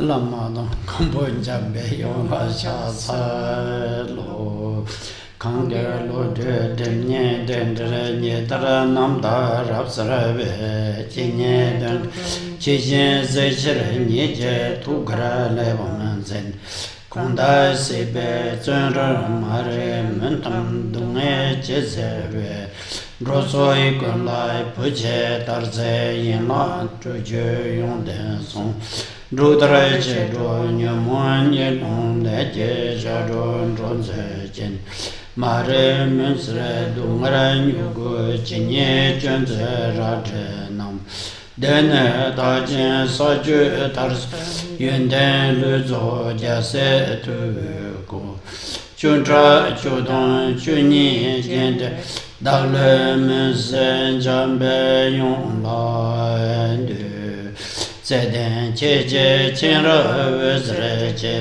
Lamado Combojabe Yoga Salo Kangelo de Denye Dendere Namda Rapsarabe Chinye Chishin Zechre Nije Tugra Levomanzen Konda Sebe Zunra Mare Mentam Dunge Chesebe Rosoi Gunlai Puche Tarze Yinla Chuje Yonden Son Rudra Chedro Nyamon Yedon Leje Jadon Ronze Jen Mare Mensre Dungra Nyugo Chinye Jenze Radre Nam Dene Dajen Saju Tars Yunden Luzo Jase Tuko Chuntra Chodon Chuni Jende Dagle Mensen Jambe Yon Lande Zeden Cheche Chenra Vezreche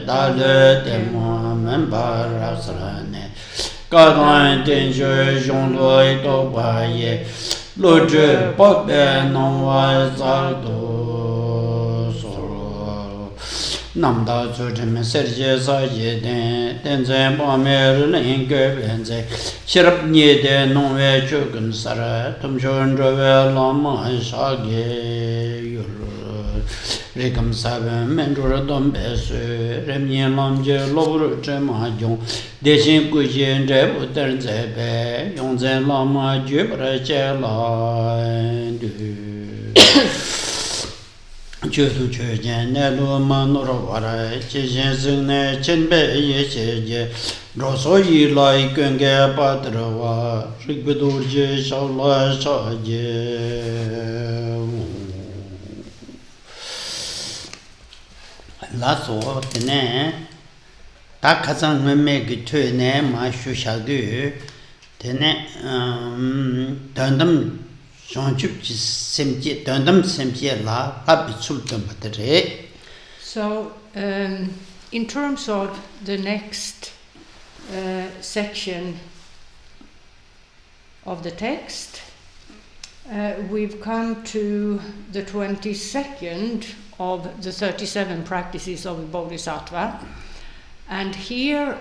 Dagle Demo Membarasrane Gadwan Tenjo Jonloi Tobaye Lodre Pope Nonwa Zaldo Soro Namda Zurjeme Serje Saje Tenzen Pomer Linke Benze Shirap Niede Nonwe Chukun Sara Tumshon Rove Lama Shage Yuru Rikam Sabe Mendura Dombesu Remyen Lamje Lobru Chemajong Deshin Kujen Rebu Terzebe Yongzen Lama Jubra Chela Chödu Chöjen Nelu Manuro Vara Chishin Singne Chenbe Yeche Roso Yilai Genge Padrawa Rikbedurje Shala Shaje Lasso Tene Takazan Meme Tune Mashu Shadu Tene Dandam Shonchup Semji Dandam Semji La Habisultum Batare. So, in terms of the next section of the text, we've come to the 22nd of the 37 practices of the Bodhisattva, and here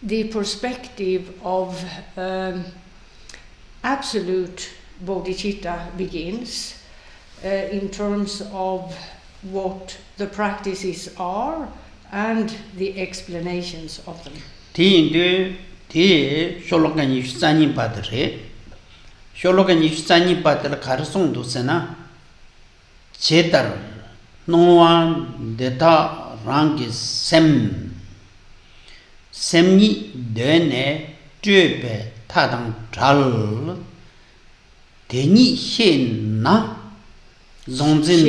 the perspective of absolute bodhicitta begins in terms of what the practices are and the explanations of them. Ti Sholokani Sani Padre Sholokani Sani Padre Karsong Dusena Chetar Noan Deta Rangi Semni Dene Tube Tadang Tral Deni Shena Zonzin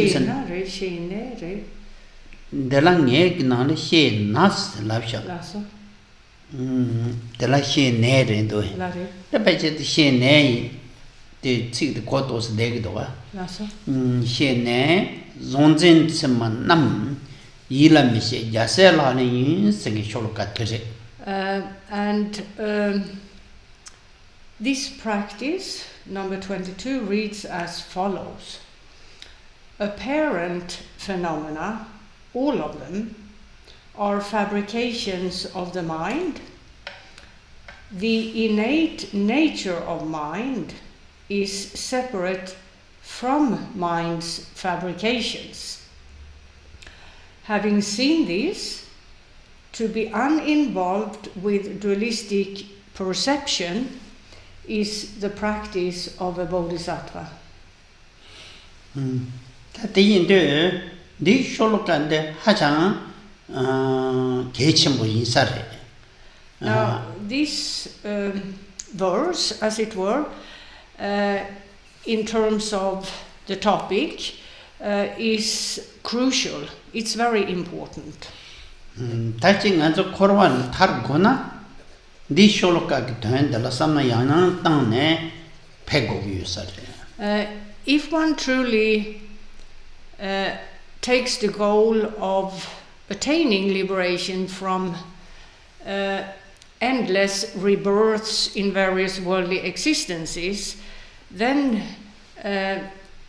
Delange Gnale Shenas Lavsha Dela Shene do the budget Shene the Tig the Quatos Degdoa Shene Zonzin Semanam Yila Mishe Yasela Sing Sholokat. And this practice, number 22, reads as follows. Apparent phenomena, all of them, are fabrications of the mind. The innate nature of mind is separate from mind's fabrications. Having seen this, to be uninvolved with dualistic perception is the practice of a bodhisattva. Now, this verse, as it were, in terms of the topic, is crucial. It's very important. Touching as a Korwan Targona, this Sholoka the Lasama Yana Tane Pego user. If one truly takes the goal of attaining liberation from endless rebirths in various worldly existences, then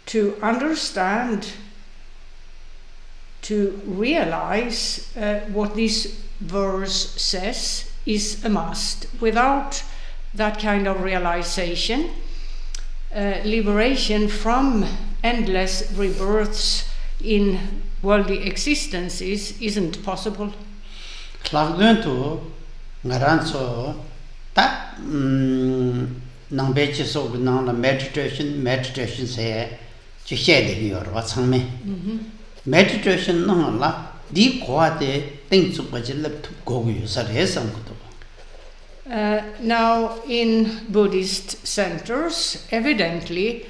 to understand to realize what this verse says is a must. Without that kind of realization, liberation from endless rebirths in worldly existences isn't possible. Klagduntu ngaranso ta nangbechi so nang la meditation se chi shede yor wa changme meditation nang la di kwa de ting chu ba ji lep tu go yu sa re sam ko. Now, in Buddhist centers, evidently,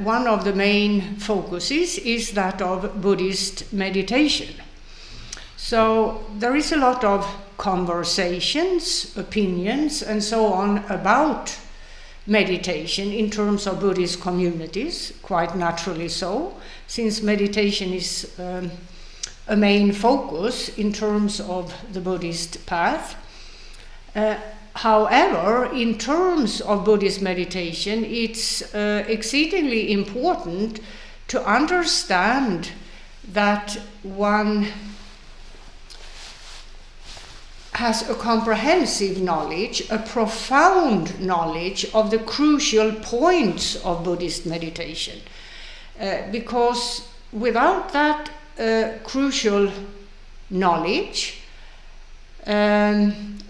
one of the main focuses is that of Buddhist meditation. So there is a lot of conversations, opinions, and so on about meditation in terms of Buddhist communities, quite naturally so, since meditation is a main focus in terms of the Buddhist path. However, in terms of Buddhist meditation, it's exceedingly important to understand that one has a comprehensive knowledge, a profound knowledge of the crucial points of Buddhist meditation. Because without that crucial knowledge,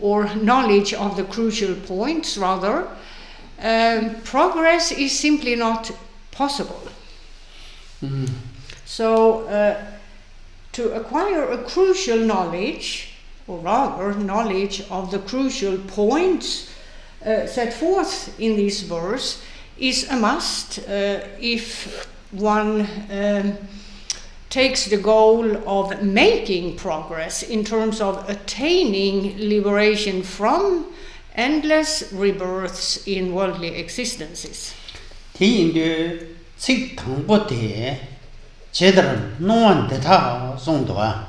or knowledge of the crucial points, rather, progress is simply not possible. So, to acquire a crucial knowledge, or rather knowledge of the crucial points set forth in this verse, is a must if one takes the goal of making progress in terms of attaining liberation from endless rebirths in worldly existences. Ti sik thangbo de 제대로 노안 데타 송도와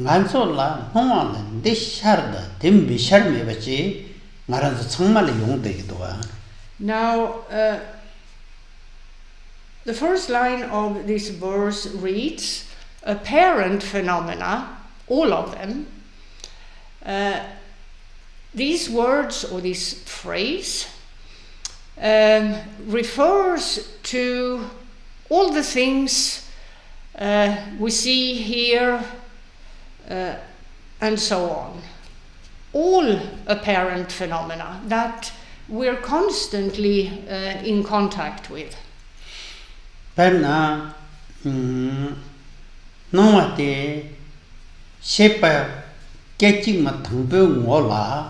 간솔라 노안 데 샤르다 뎀비 샤르메 버지 말아서 정말 용되기도 와. Now the first line of this verse reads, apparent phenomena, all of them. These words or this phrase refers to all the things we see here and so on. All apparent phenomena that we're constantly in contact with. Perna noate shepa kechi ma thangbe ngola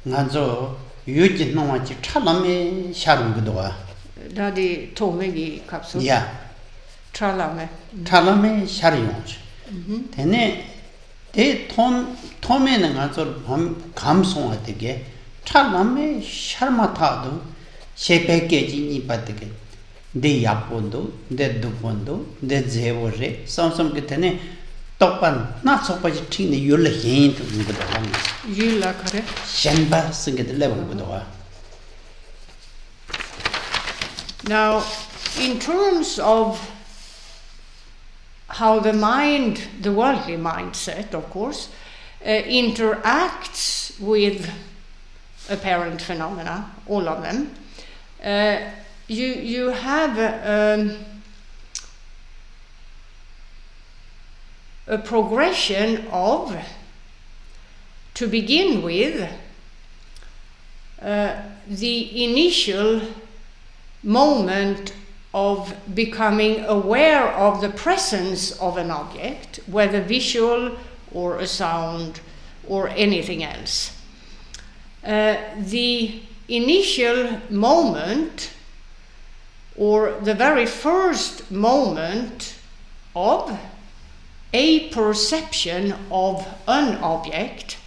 ngazo yuji noachi chalame sharungdoa. Dadi tomegi kapsul. Yeah. Tralame. Tralame shariyonch. Tene te tomene ngazo 감송화 되게 tralame sharmatado shepa kechi ni patike. De yapondo, de dupondo, de zevore, some getene, topan, not so much tin the yula hint with the one. Yula kare. Shenba sing at the level with the one. Now, in terms of how the mind, the worldly mindset, of course, interacts with apparent phenomena, all of them, you have a progression of, to begin with, the initial moment of becoming aware of the presence of an object, whether visual or a sound or anything else. The initial moment, or the very first moment of a perception of an object,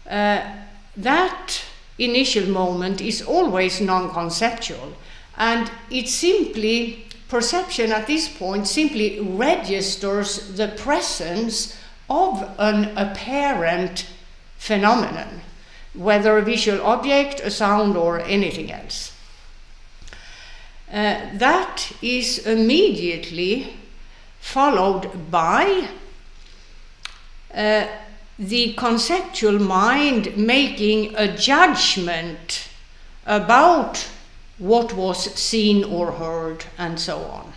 that initial moment is always non-conceptual, and it simply, perception at this point simply registers the presence of an apparent phenomenon, whether a visual object, a sound, or anything else. That is immediately followed by the conceptual mind making a judgment about what was seen or heard, and so on.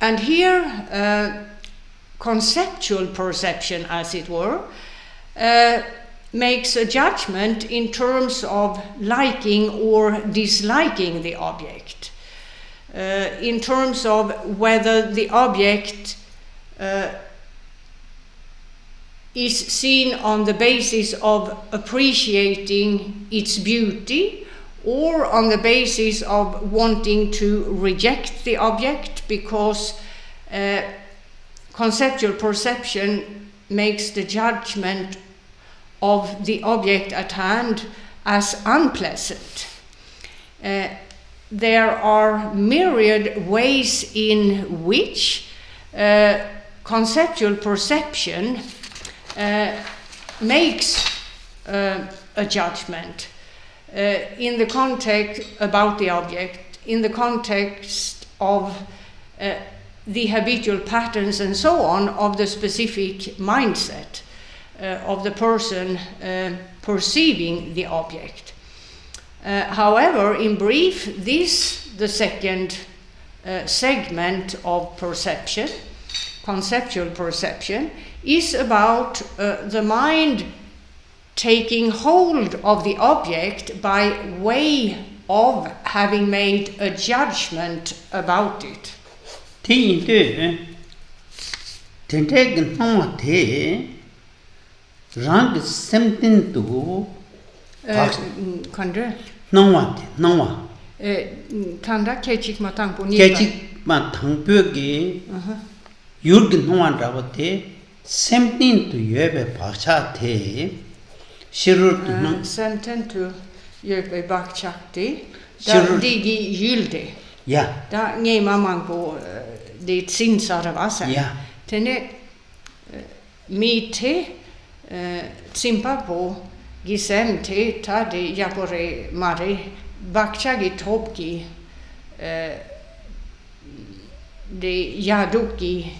And here, conceptual perception, as it were, makes a judgment in terms of liking or disliking the object, in terms of whether the object is seen on the basis of appreciating its beauty, or on the basis of wanting to reject the object, because conceptual perception makes the judgment of the object at hand as unpleasant. There are myriad ways in which conceptual perception makes a judgment in the context about the object, in the context of the habitual patterns and so on of the specific mindset of the person perceiving the object. However, in brief, the second segment of perception, conceptual perception, is about the mind taking hold of the object by way of having made a judgment about it. Rang something to Kande Nawa Tanda Kechik Matangpo Kechik Matangpyogi Yurgen Noan Rabate something to Yebe Pacha Te Shirut Senten to Yebe Bakchakti Digi Yilde Ja Da Nema Mango det Sinsarvasa Tene Mite Tsimpa po Gisem te tadi Yapore Mare Bakchagi Topki de Yaduki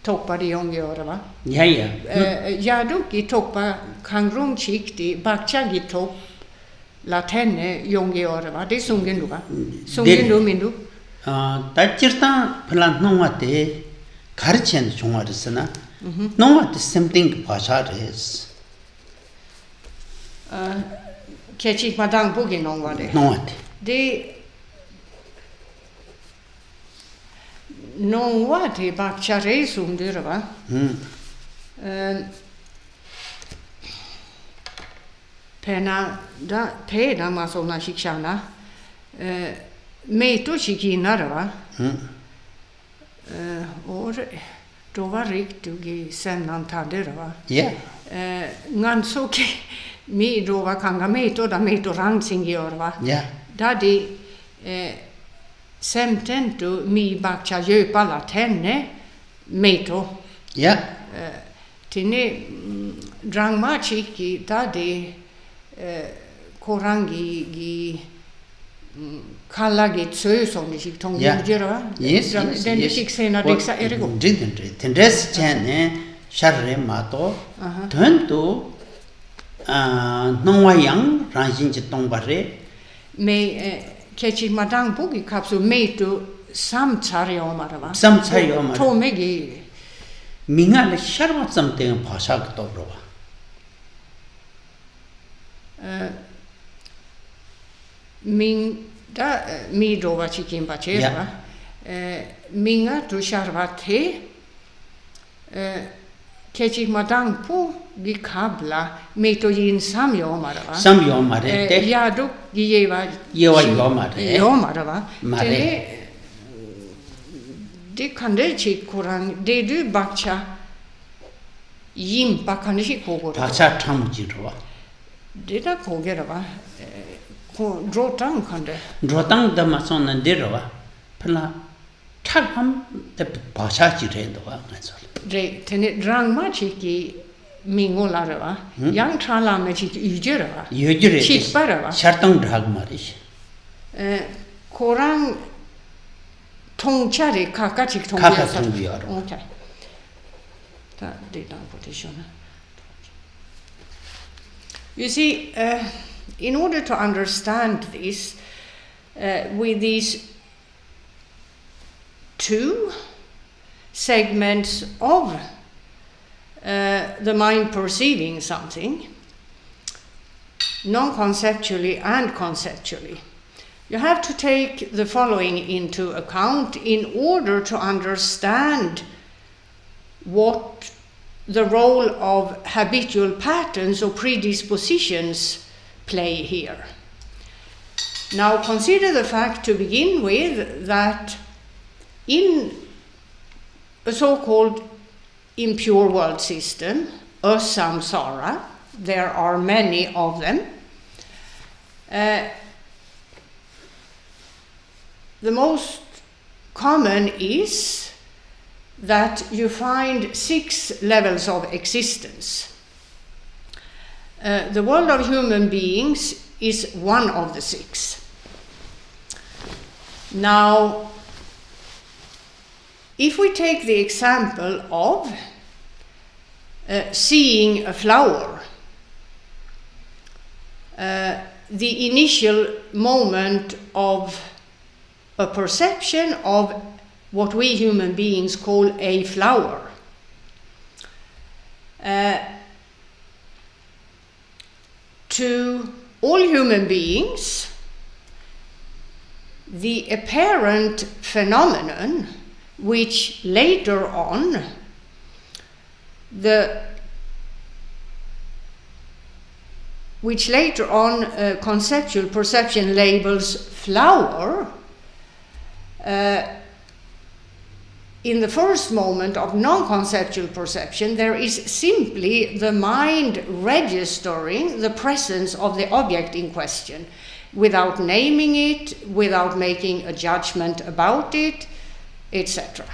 Toppa di Yongyorva. Yaduki Toppa Kangrum Chikti Bakchagi Top Latene Yongyorva. Det sungen du va? Sungen du min du? Tachirta Planongate Karchen Chungarisana. No, it's something Pasha is. Kechik Madang Boogie non vade. Not. De non vade Bakchare sum dirva. Pena da pena masona shikshana. Meto shikinarva. Or då var riktigt i sennan tadde va. Ja. Ngansoke mi då var kanga meto da meto ransing gör va. Ja. Dadi semtento mi bakcha köpa la tenne meto. Ja. Tine drangma chiki dadi korangi gi Kallagi tsö som ni fick tång göra. Yes. Den fick sena dixa är det god. Tendres chane sharre mato. Tönto nongwayang ranshin chitong bare. Me kechi madang bugi kapsu metu samchari omara va. Samchari omara. Tomegi Mingal sharma something pasha to bro. Mi då var chicken bachera. Minga tu sharvate kechik madang po gi kabla meto yin samyomara va. Samyomara te. Ja då gieva yomara va. Det kan det chik koran det du bakcha yimpa kan det kogora. Pacha tamjiro va. Det där kogera va. Drotang kan det. Drotang da mason ndirova. Pla thakam de pasha chirendo va. Det tene drangma chiki mingolara va. Yang thala me chiki ujera va. Ujere. Chipara va. Shartang drag marish. Korang Tongchari kakachik Kaka tongyasa. Tongyaro. Okay. That did not put it on. You see, in order to understand this, with these two segments of the mind perceiving something, non-conceptually and conceptually, you have to take the following into account in order to understand what the role of habitual patterns or predispositions play here. Now consider the fact to begin with that in a so-called impure world system, a samsara, there are many of them. The most common is that you find 6 levels of existence. The world of human beings is one of the 6. Now, if we take the example of seeing a flower, the initial moment of a perception of what we human beings call a flower. To all human beings, the apparent phenomenon which later on conceptual perception labels flower, in the first moment of non-conceptual perception, there is simply the mind registering the presence of the object in question, without naming it, without making a judgment about it, etc.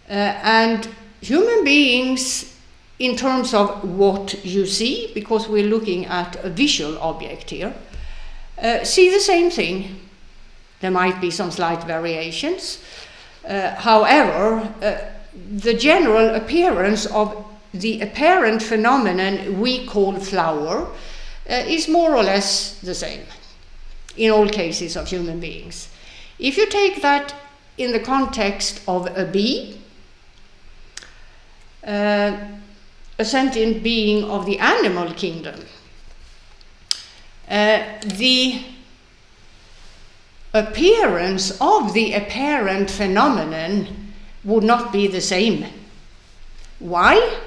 And human beings, in terms of what you see, because we're looking at a visual object here, see the same thing. There might be some slight variations. However, the general appearance of the apparent phenomenon we call flower is more or less the same in all cases of human beings. If you take that in the context of a bee, a sentient being of the animal kingdom, the appearance of the apparent phenomenon would not be the same. Why?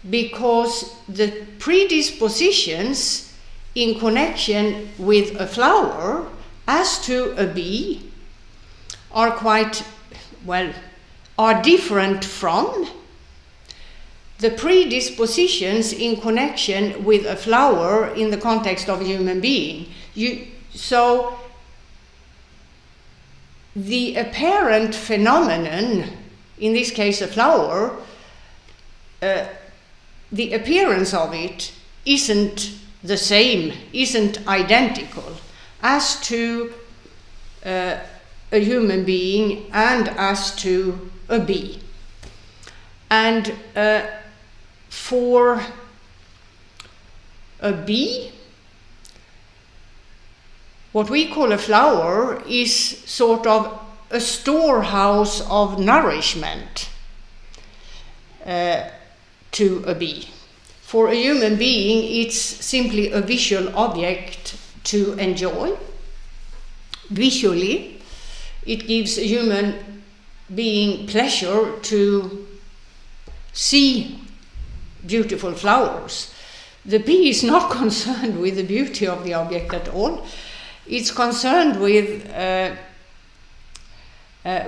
Because the predispositions in connection with a flower as to a bee are different from the predispositions in connection with a flower in the context of a human being. So the apparent phenomenon, in this case a flower, the appearance of it isn't the same, isn't identical as to a human being and as to a bee. And for a bee, what we call a flower is sort of a storehouse of nourishment to a bee. For a human being, it's simply a visual object to enjoy. Visually, it gives a human being pleasure to see beautiful flowers. The bee is not concerned with the beauty of the object at all. It's concerned with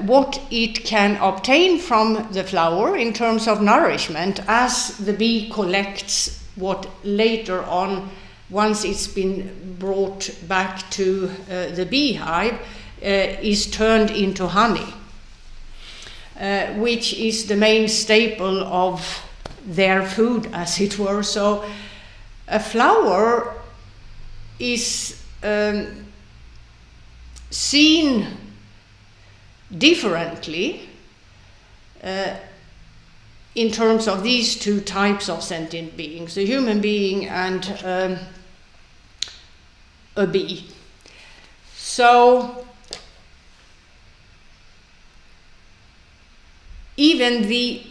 what it can obtain from the flower in terms of nourishment as the bee collects what later on, once it's been brought back to the beehive, is turned into honey, which is the main staple of their food, as it were. So a flower is seen differently in terms of these two types of sentient beings, a human being and a bee. So even the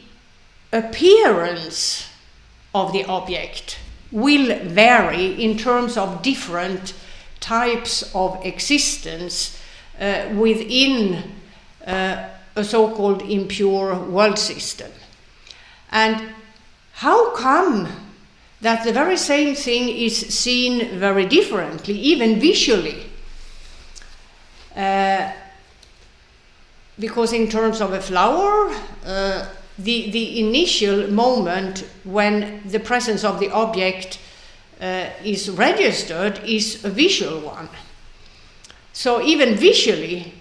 appearance of the object will vary in terms of different types of existence within a so-called impure world system. And how come that the very same thing is seen very differently, even visually? Because in terms of a flower, the initial moment when the presence of the object is registered is a visual one. So even visually,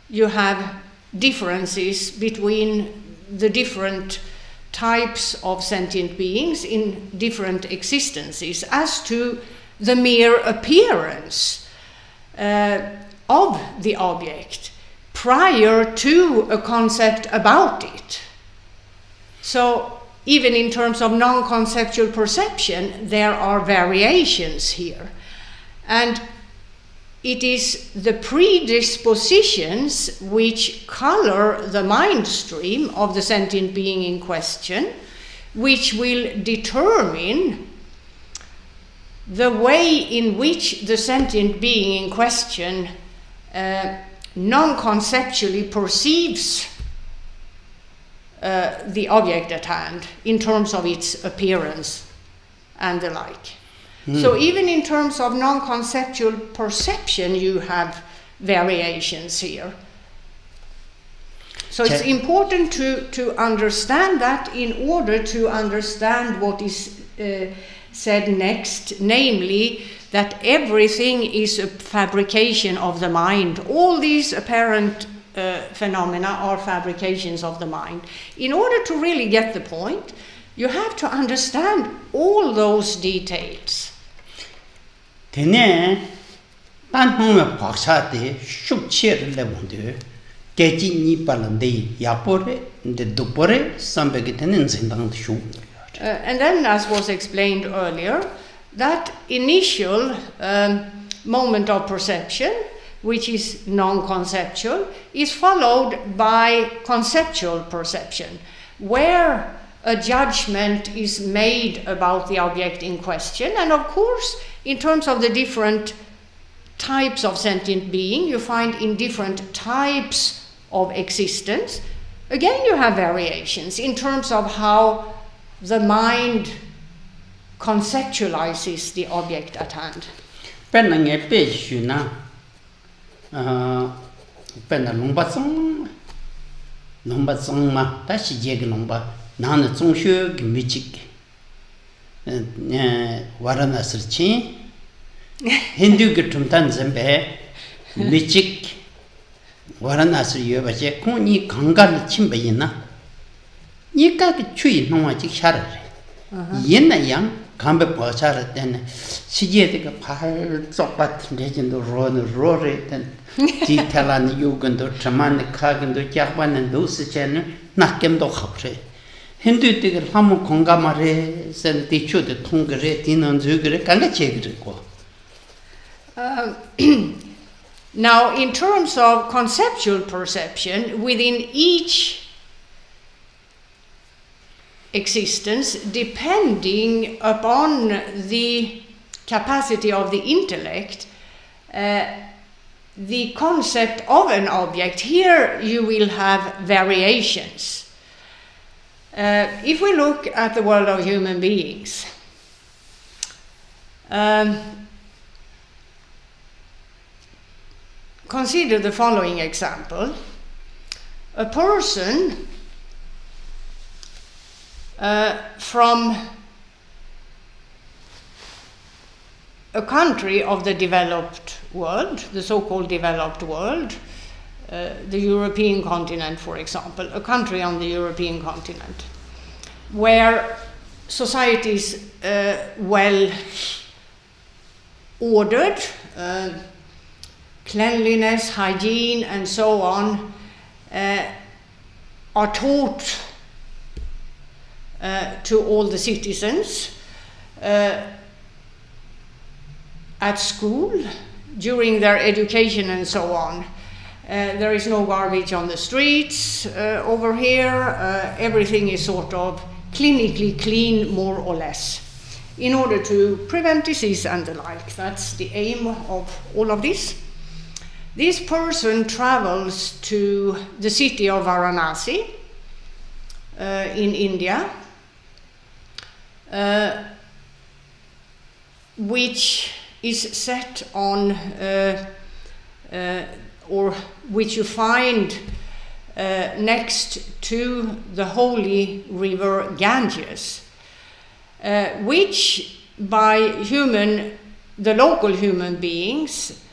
you have differences between the different types of sentient beings in different existences as to the mere appearance of the object prior to a concept about it. So even in terms of non-conceptual perception, there are variations here. And it is the predispositions which color the mind stream of the sentient being in question, which will determine the way in which the sentient being in question non-conceptually perceives the object at hand in terms of its appearance and the like. So even in terms of non-conceptual perception, you have variations here. So it's important to understand that in order to understand what is said next, namely that everything is a fabrication of the mind. All these apparent phenomena are fabrications of the mind. In order to really get the point, you have to understand all those details. Tene tanhome paksate shukcher levonde keji ni palande yapore de dupore sambege tenen zindang shu. And then, as was explained earlier, that initial moment of perception, which is non-conceptual, is followed by conceptual perception, where a judgment is made about the object in question. And of course, in terms of the different types of sentient being, you find in different types of existence, again you have variations in terms of how the mind conceptualizes the object at hand. Penang page na penang lomba song ma ta shi je ge lomba nan zong xue ge mi ji warana sir chi hindu ge tum tan zhen be mi ji warana sir ye ba je kong ni gang ga li qin bei na ni ga ge chui nong wa ji sha re yin na yang gang be bo sha re den shi je de ge pa zok ba tin de jin do ro re den ji ta la ni yu gen do chaman ka gen do jia ban den do si chen na kem do khap re hindu de ge ham kong ga ma re sen ti chu de tong ge re tin an zu ge re gang ge che ge ko. Now, in terms of conceptual perception, within each existence, depending upon the capacity of the intellect, the concept of an object, here you will have variations. If we look at the world of human beings, consider the following example. A person from a country of the developed world, the so-called developed world, the European continent, for example, a country on the European continent, where society is well ordered, cleanliness, hygiene, and so on are taught to all the citizens at school during their education and so on. There is no garbage on the streets over here. Everything is sort of clinically clean, more or less, in order to prevent disease and the like. That's the aim of all of this. This person travels to the city of Varanasi in India, which is set on, or which you find next to the holy river Ganges, which by the local human beings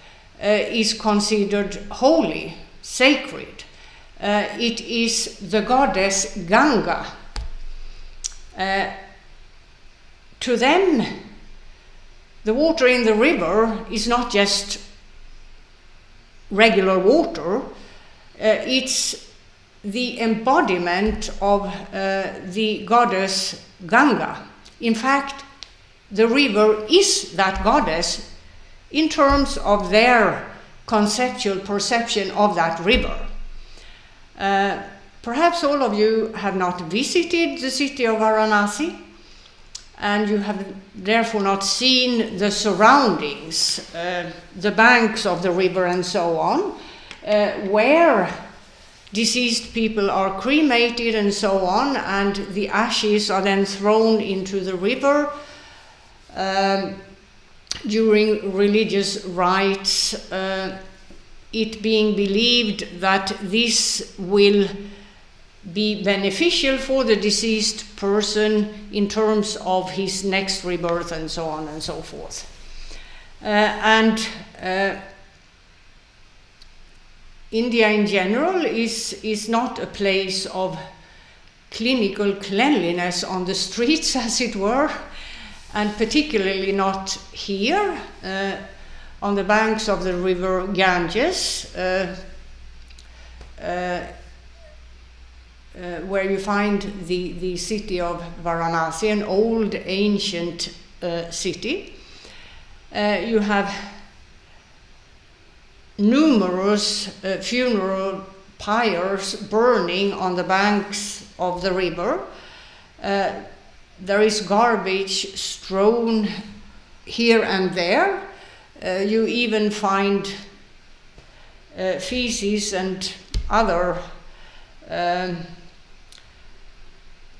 is considered holy, sacred. It is the goddess Ganga. To them, the water in the river is not just regular water, it's the embodiment of the goddess Ganga. In fact, the river is that goddess in terms of their conceptual perception of that river. Perhaps all of you have not visited the city of Varanasi, and you have therefore not seen the surroundings, the banks of the river and so on, where deceased people are cremated and so on, and the ashes are then thrown into the river during religious rites, it being believed that this will be beneficial for the deceased person in terms of his next rebirth and so on and so forth. India in general is not a place of clinical cleanliness on the streets, as it were, and particularly not here on the banks of the river Ganges, where you find the city of Varanasi, an old ancient city. You have numerous funeral pyres burning on the banks of the river. There is garbage strewn here and there. You even find feces and other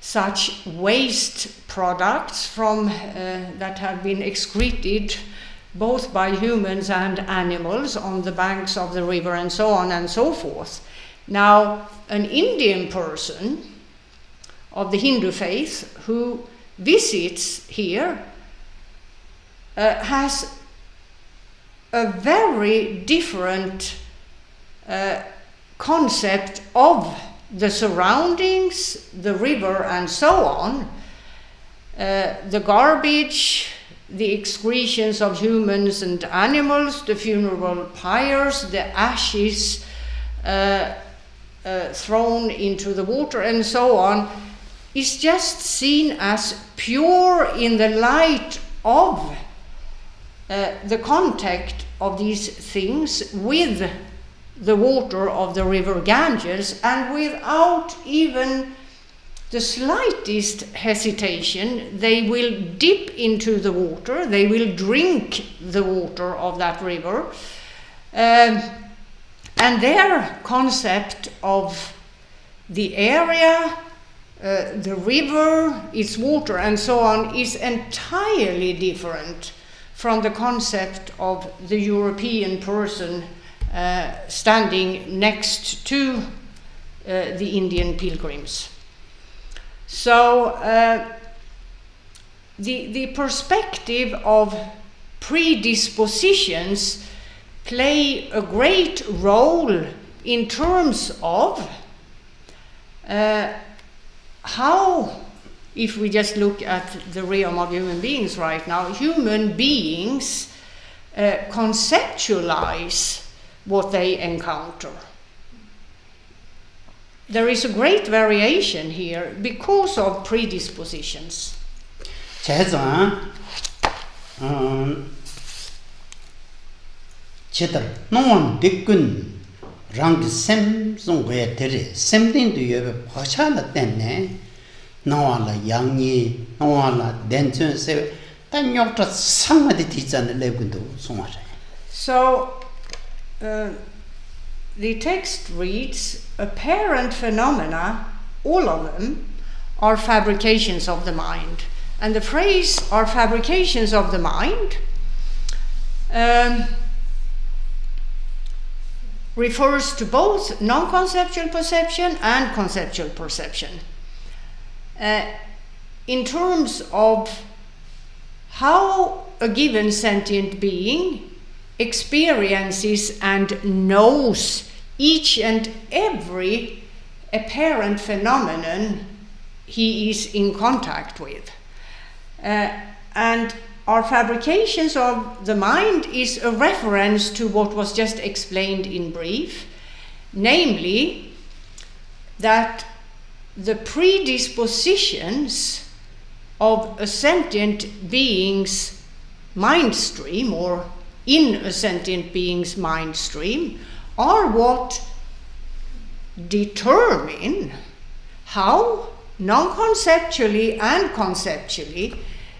such waste products from that have been excreted both by humans and animals on the banks of the river and so on and so forth. Now, an Indian person of the Hindu faith who visits here has a very different concept of the surroundings, the river and so on, the garbage, the excretions of humans and animals, the funeral pyres, the ashes thrown into the water and so on, is just seen as pure in the light of the contact of these things with the water of the river Ganges, and without even the slightest hesitation, they will dip into the water, they will drink the water of that river, and their concept of the area, the river, its water and so on is entirely different from the concept of the European person standing next to the Indian pilgrims. So the perspective of predispositions play a great role in terms of how, if we just look at the realm of human beings right now, human beings conceptualize what they encounter. there is a great variation here because of predispositions. 제가 제들 농원 대군 랑 샘송에 들이 샘딩도 여be 버샤나 때문에 나와라 양이 나와라 덴전세 단역도 상마디 뒤잖아 레군도 송하래. So the text reads, apparent phenomena, all of them, are fabrications of the mind. And the phrase, are fabrications of the mind, refers to both non-conceptual perception and conceptual perception. In terms of how a given sentient being experiences and knows each and every apparent phenomenon he is in contact with. And our fabrications of the mind is a reference to what was just explained in brief, namely that the predispositions of a sentient being's mind stream, or in a sentient being's mind stream, are what determine how, non-conceptually and conceptually,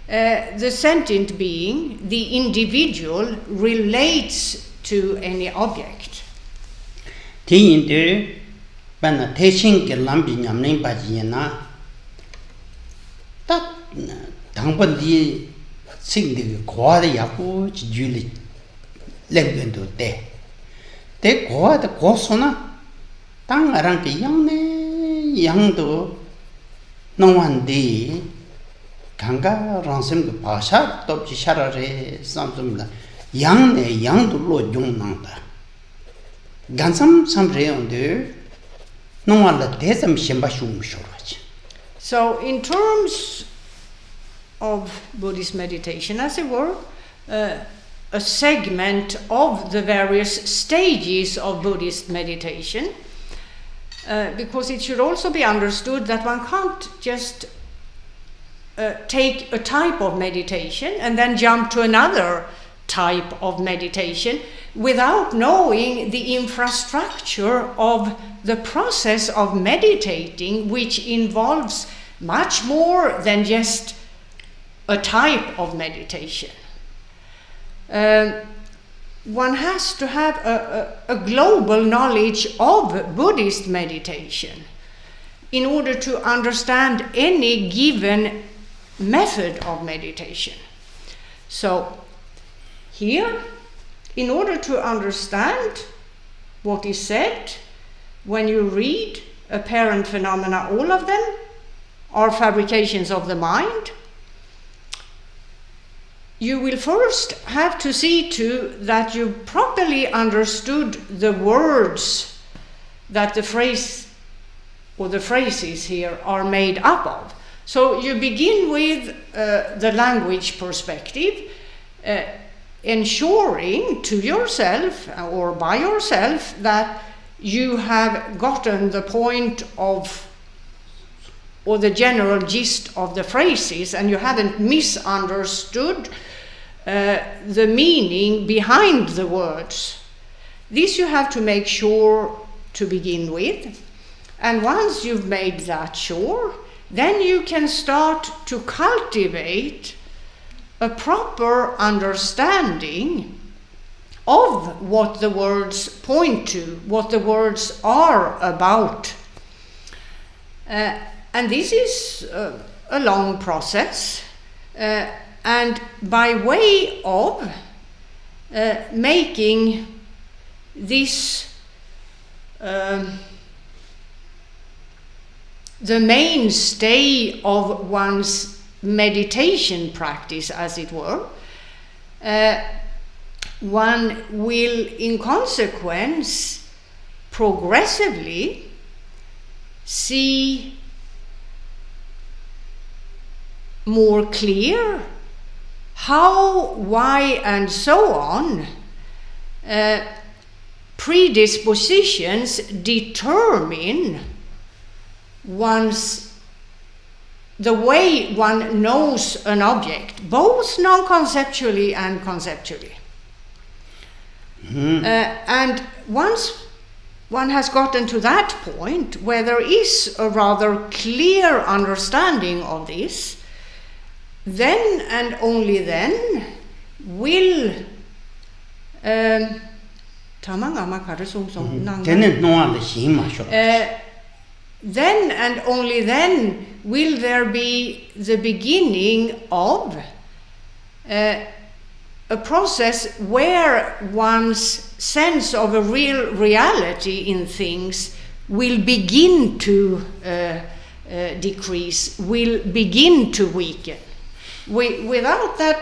the sentient being, the individual, relates to any object. 디인들 반나 대신 결람비 냠는 바지나 딱 당번디 생들이 고아의 야구 지줄이 랭변도 때 고아의 고소나 땅아랑 그 양네 양도 농한디 강가 랑심 그 바샤 톱지 샤라레 삼좀다 양네 양도로 용난다 간삼 삼레온데 농한다 대삼 심바슈무쇼라지. So in terms of Buddhist meditation, as it were, a segment of the various stages of Buddhist meditation, because it should also be understood that one can't just take a type of meditation and then jump to another type of meditation without knowing the infrastructure of the process of meditating, which involves much more than just a type of meditation. One has to have a global knowledge of Buddhist meditation in order to understand any given method of meditation. So here, in order to understand what is said, when you read apparent phenomena, all of them are fabrications of the mind, you will first have to see to that you properly understood the words that the phrase or the phrases here are made up of. So you begin with the language perspective, ensuring to yourself or by yourself that you have gotten the point of or the general gist of the phrases, and you haven't misunderstood the meaning behind the words. This you have to make sure to begin with, and once you've made that sure, then you can start to cultivate a proper understanding of what the words point to, what the words are about. And this is a long process, and by way of making this the mainstay of one's meditation practice, as it were, one will in consequence progressively see more clear how, why, and so on predispositions determine the way one knows an object, both non-conceptually and conceptually. And once one has gotten to that point where there is a rather clear understanding of this, then and only then will then and only then will there be the beginning of a process where one's sense of a real reality in things will begin to decrease, will begin to weaken. Without the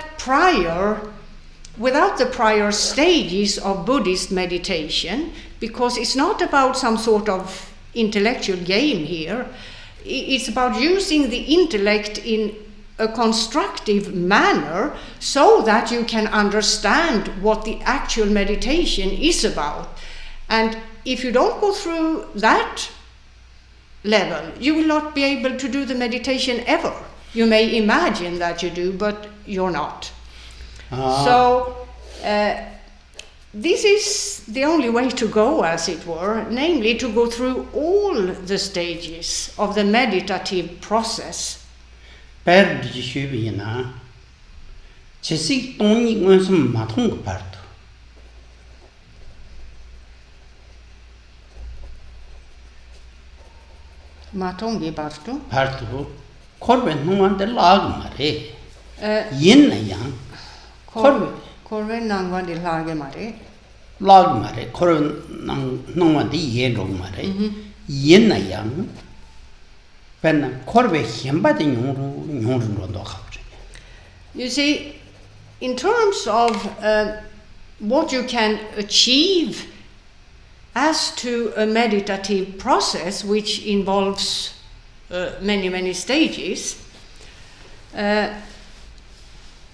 prior stages of Buddhist meditation, because it's not about some sort of intellectual game here, it's about using the intellect in a constructive manner so that you can understand what the actual meditation is about. And if you don't go through that level, you will not be able to do the meditation ever. You may imagine that you do, but you're not. So this is the only way to go, as it were, namely to go through all the stages of the meditative process. Matongi bartu. Partu. Korbe nuande lag mare. Yin yang. Korbe nangwandi lage mare. Lag mare. Korbe nangwandi yen rog mare. Yin yang. Penna korbe himbade nyuru rondo khabre. You see, in terms of what you can achieve as to a meditative process which involves many stages,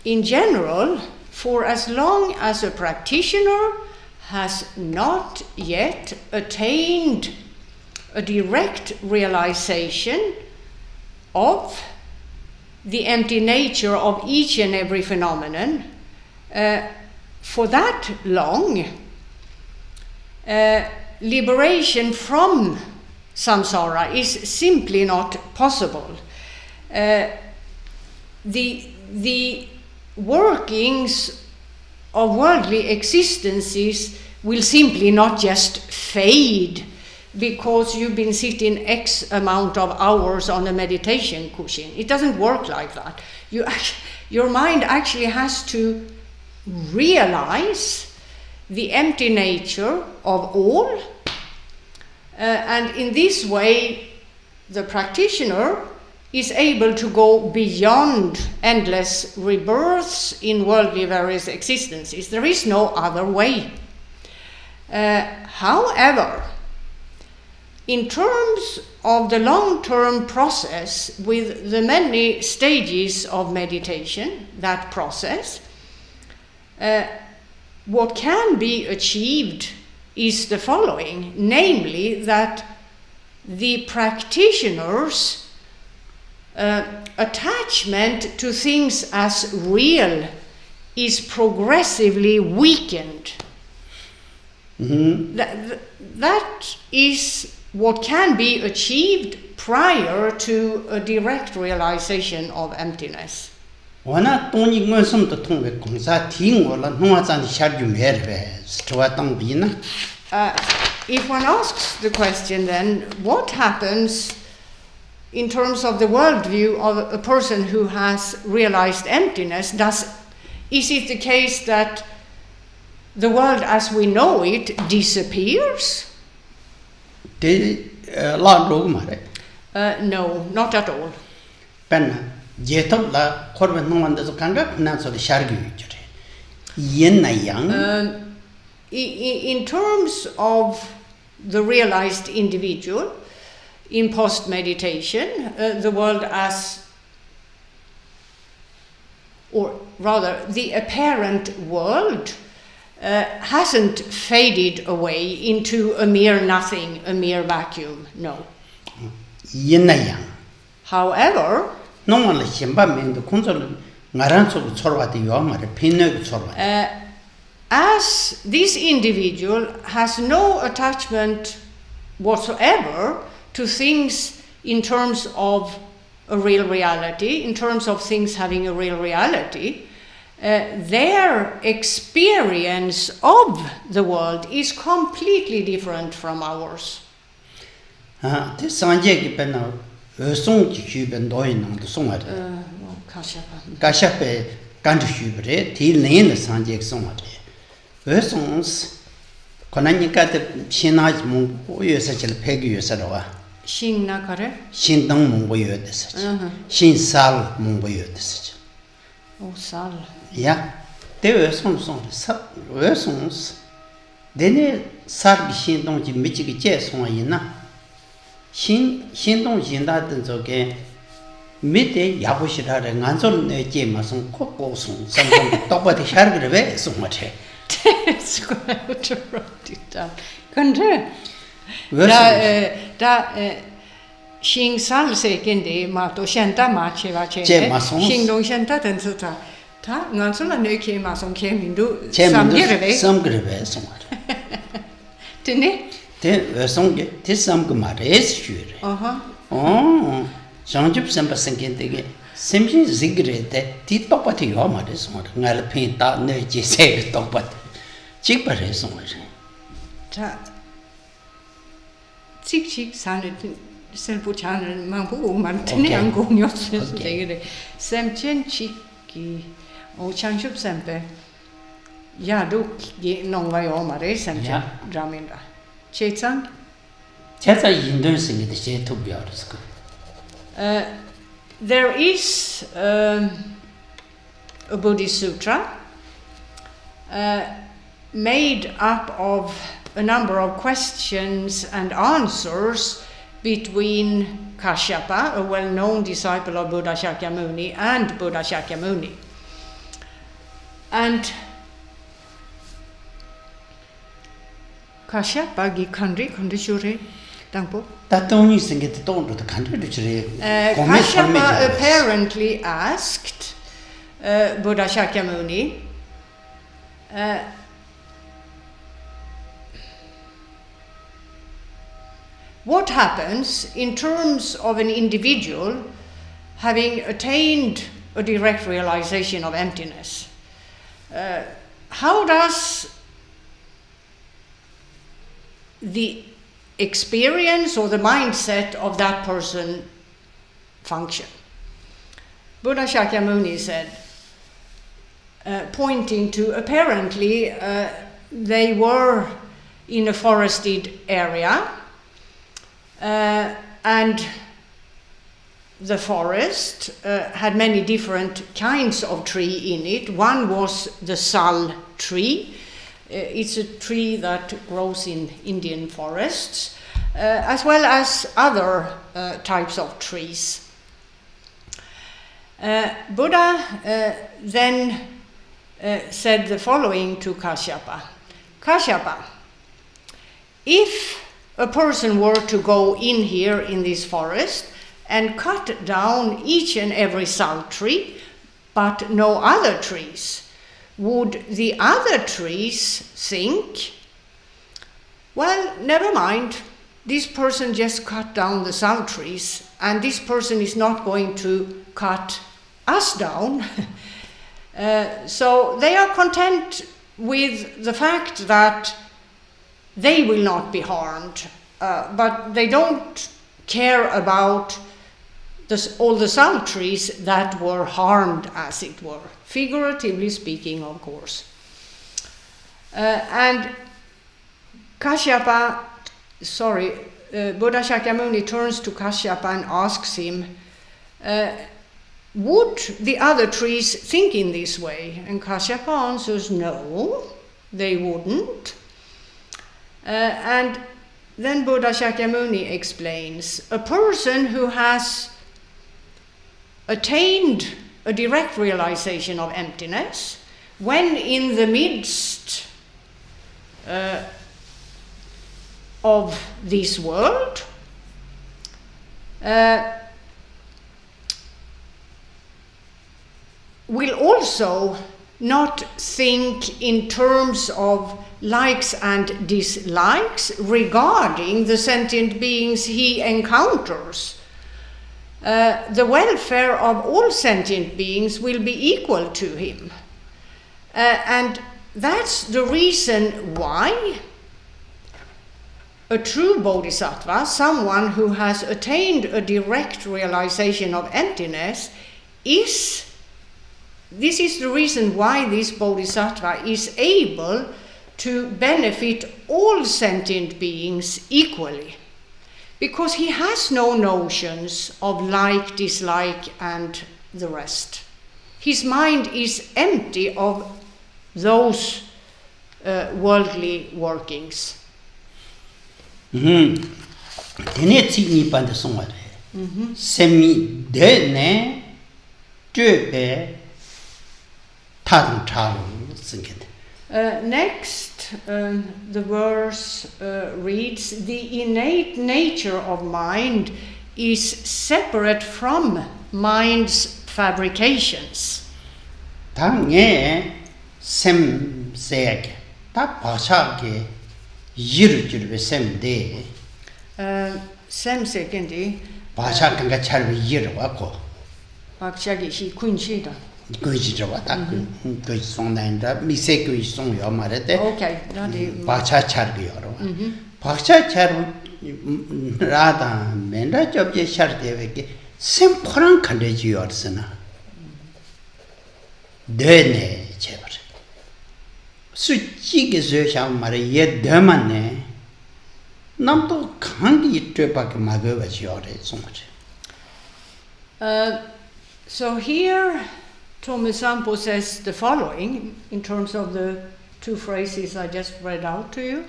in general, for as long as a practitioner has not yet attained a direct realization of the empty nature of each and every phenomenon, for that long, liberation from samsara is simply not possible. The workings of worldly existences will simply not just fade because you've been sitting X amount of hours on a meditation cushion. It doesn't work like that. Your mind actually has to realize the empty nature of all, and in this way the practitioner is able to go beyond endless rebirths in worldly various existences. There is no other way. However, in terms of the long-term process with the many stages of meditation, that process, what can be achieved is the following, namely that the practitioner's attachment to things as real is progressively weakened. That is what can be achieved prior to a direct realization of emptiness. If one asks the question then, what happens in terms of the worldview of a person who has realized emptiness? Is it the case that the world as we know it disappears? No, not at all. In terms of the realized individual, in post-meditation, the world or rather the apparent world, hasn't faded away into a mere nothing, a mere vacuum, no. 있나양. However, 농원의 신반면도 군소를 나란 속으로 쳐와도 요마를 핀내고 쳐와. as this individual has no attachment whatsoever to things in terms of a real reality, in terms of things having a real reality, their experience of the world is completely different from ours. 그 산제기 변나 어송지 주변 노인도 송아래. 가샤페 간주 주변에 딜레인 산제기 송아래. 어송스 권한니까데 신하지 뭐 요새질 폐기 요새로와. 신나가래? 신당 몽고 요새서. 신살 몽고 요새서. 오 살. 야, 대 어송스 내내 살비 신동지 미치기 제송아 있나? 신동 진다던 저게 밑에 야부시라래 안솔 내지 마송 코코송 삼성 똑바디 샤르그레 왜 송아체. That's going to write it down. Kanske? Da Xingsal säkert det mat och känta mat cheva Xingdong känta den så ta ngansula nu kema som kemindu samgreve 송아체. Tene? 대 성게 대삼그 말에스 주래. 장집 선바생겐데게 샘신 지그레데 뒤똑바티 요 말에서 말 핀다 내지 세 똑바티 직발해서 말이야. 자 직직 산을 셀부찬을 망보고만 tene 안 공였어 되게 샘chen chiki och chanchup sempe ja då någon var jag med det 샘chen draminda. Chetsang? 제가 인도에서인데 제 도비아르스고. There is a Buddhist sutra made up of a number of questions and answers between Kashyapa, a well-known disciple of Buddha Shakyamuni, and Buddha Shakyamuni. And Kashyapa gi kandri shure tangpo. Tatoni singete tonro the kandri chure. Kashyapa apparently asked Buddha Shakyamuni what happens in terms of an individual having attained a direct realization of emptiness. How does the experience or the mindset of that person function? Buddha Shakyamuni said, pointing to apparently they were in a forested area and the forest had many different kinds of tree in it. One was the sal tree. It's a tree that grows in Indian forests, as well as other types of trees. Buddha then said the following to Kashyapa. Kashyapa, if a person were to go in here in this forest and cut down each and every sal tree, but no other trees, would the other trees think, well, never mind, this person just cut down the sal trees and this person is not going to cut us down. So they are content with the fact that they will not be harmed, but they don't care about all the sal trees that were harmed, as it were, figuratively speaking, of course. And Buddha Shakyamuni turns to Kashyapa and asks him, would the other trees think in this way? And Kashyapa answers, no, they wouldn't. And then Buddha Shakyamuni explains, a person who has attained a direct realization of emptiness, when in the midst of this world, will also not think in terms of likes and dislikes regarding the sentient beings he encounters. The welfare of all sentient beings will be equal to him. And that's the reason why a true bodhisattva, someone who has attained a direct realization of emptiness, this is the reason why this bodhisattva is able to benefit all sentient beings equally. Because he has no notions of like, dislike, and the rest. His mind is empty of those worldly workings. Tene tsini pande songare. Semi dene jöbe tarung tarung singit. Next, the verse reads, the innate nature of mind is separate from mind's fabrications. 당에 샘 세게 다 바샤게 이르주르베 샘데 샘 세겐디 바샤 간가 잘 이르와고 박샤기 시 군시다. 그지저와다 그 송나인다 미세그 송요 말에 오케이. 나디 바샤 차르기요로 바샤 차르 라다 맨다 접제 샤르데베게 샘 포랑 칸데지요르스나 네네 제발 수치게 저샤 말에 예 데만네 남도 강기 트밖에 막어가지요래 송지. So here Thomas Sampo says the following in terms of the two phrases I just read out to you.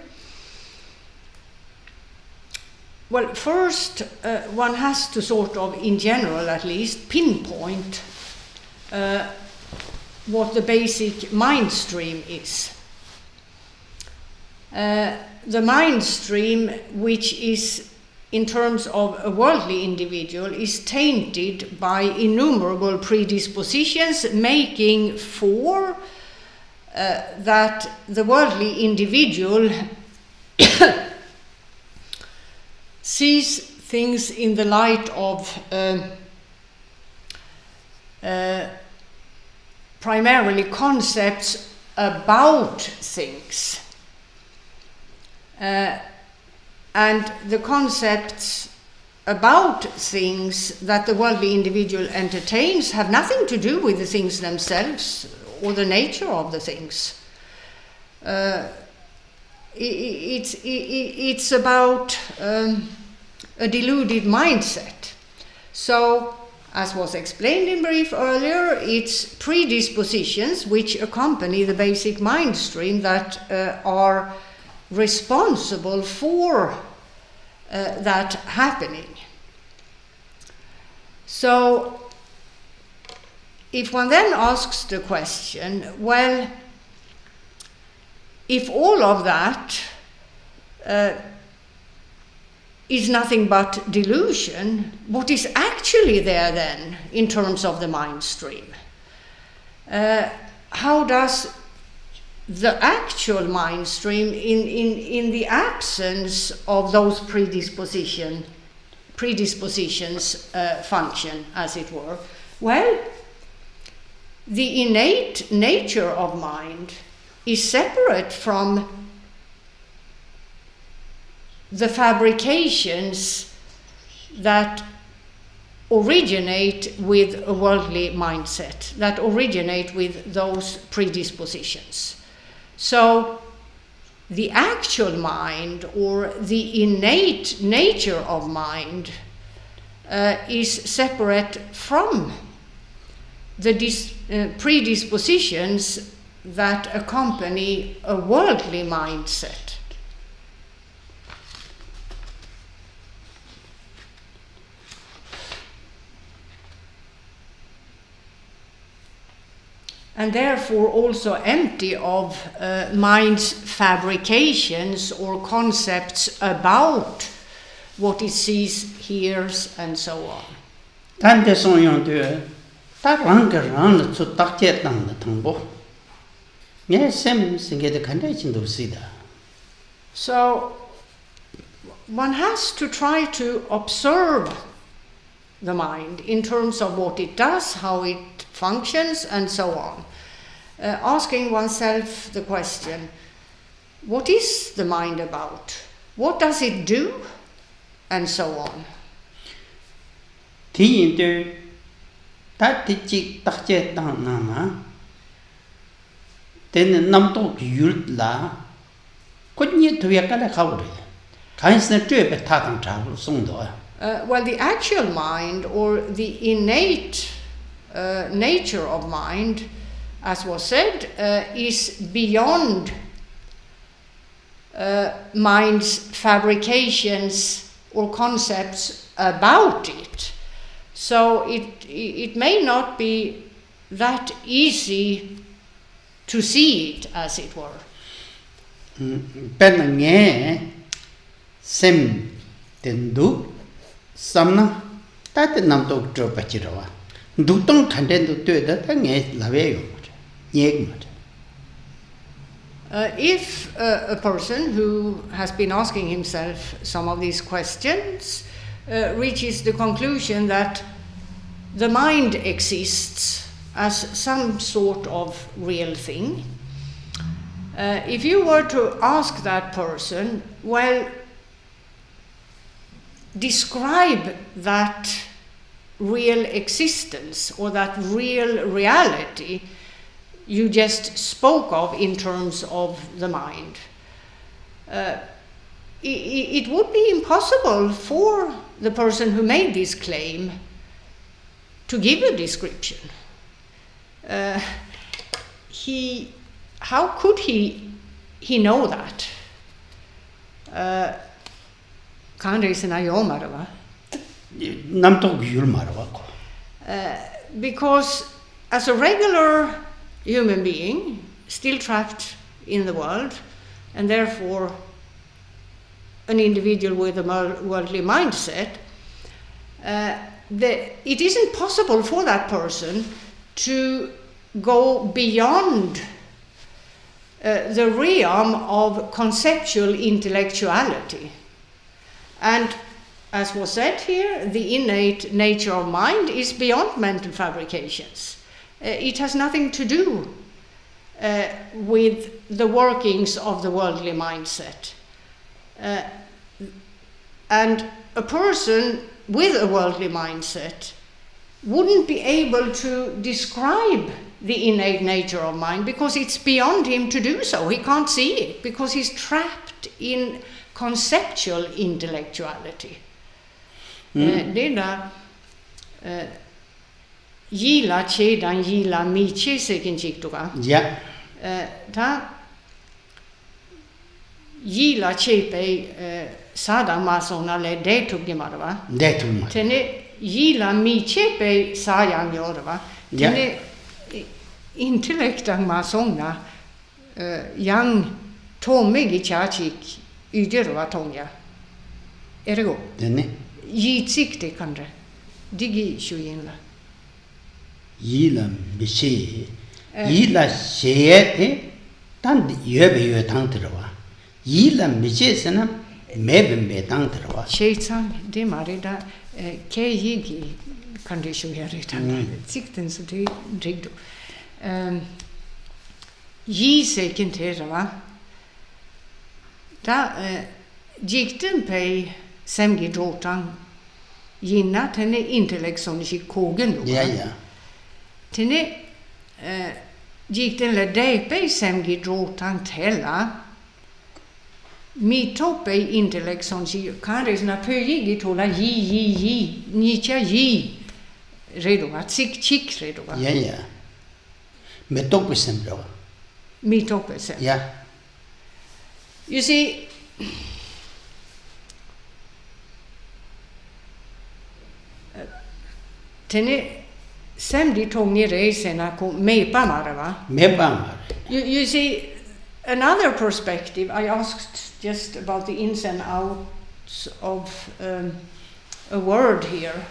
Well, first, one has to sort of, in general at least, pinpoint what the basic mind stream is. The mind stream, which is, in terms of a worldly individual, is tainted by innumerable predispositions, making for that the worldly individual sees things in the light of primarily concepts about things. And the concepts about things that the worldly individual entertains have nothing to do with the things themselves or the nature of the things. It's about a deluded mindset. So, as was explained in brief earlier, it's predispositions which accompany the basic mind stream that are responsible for that happening. So, if one then asks the question, well, if all of that is nothing but delusion, what is actually there then in terms of the mind stream? How does the actual mind stream in the absence of those predispositions function, as it were? Well, the innate nature of mind is separate from the fabrications that originate with a worldly mindset, that originate with those predispositions. So the actual mind, or the innate nature of mind, is separate from the predispositions that accompany a worldly mindset. And therefore also empty of mind's fabrications or concepts about what it sees, hears, and so on. 단데 소용도 다랑거랑 저 딱제 땅의 통보. 예, 샘 생게도 간다진도 없이다. So one has to try to observe the mind in terms of what it does, how it functions, and so on. Asking oneself the question, what is the mind about? What does it do? And so on. 디인들 다티직 딱제 땅나나 되는 남도 율라 꽃이 도약가다 가버려. 간신의 죄배 타당 잡을 송도야. Well, the actual mind, or the innate nature of mind, as was said, is beyond mind's fabrications or concepts about it. So it may not be that easy to see it, as it were. 배낭에 샘 된두 삼나 따뜻 남도 저 빠지러와 누동 간den도 되다 당에 라베요 얘기 맞아. If a person who has been asking himself some of these questions reaches the conclusion that the mind exists as some sort of real thing, if you were to ask that person, well, describe that real existence or that real reality you just spoke of in terms of the mind, it would be impossible for the person who made this claim to give a description. How could he know that? Because as a regular human being, still trapped in the world, and therefore an individual with a worldly mindset, it isn't possible for that person to go beyond the realm of conceptual intellectuality. And as was said here, the innate nature of mind is beyond mental fabrications. It has nothing to do with the workings of the worldly mindset. And a person with a worldly mindset wouldn't be able to describe the innate nature of mind because it's beyond him to do so. He can't see it because he's trapped in conceptual intellectuality. Det där gila chedan gila miche sekin chiktuga. Ja. Ta gila chepe sada masona le detugni marva. Detugma. Tene gila michepe sayan yorva. Tene intellektan masona yang tomegi chachik yderva tonga. Ergo. Denne. Yitsikte kandre. Digi shuyinla. Yila mishi. Yila sheyete tan yebe tang terwa. Yila mishi sana mebe tang terwa. Sheitan de marida ke yigi kandre shuyarita. Sikten så det rigdo. Yise kinterva. Da gikten pei semgi drotan Jänner tenne intellekt som gick kogen då. Ja, ja. Tenne gick den le deipe semgi drotan tella mi toppe intellekt som gick kanske na pöjigi tola ji nicha ji redo att sik redo. Ja, ja. Med toppe sem bra. Mi toppe sem. Ja. You see, tenne semdi tongi reisena ko mepa marva. Mepa. You see, another perspective, I asked just about the ins and outs of a word here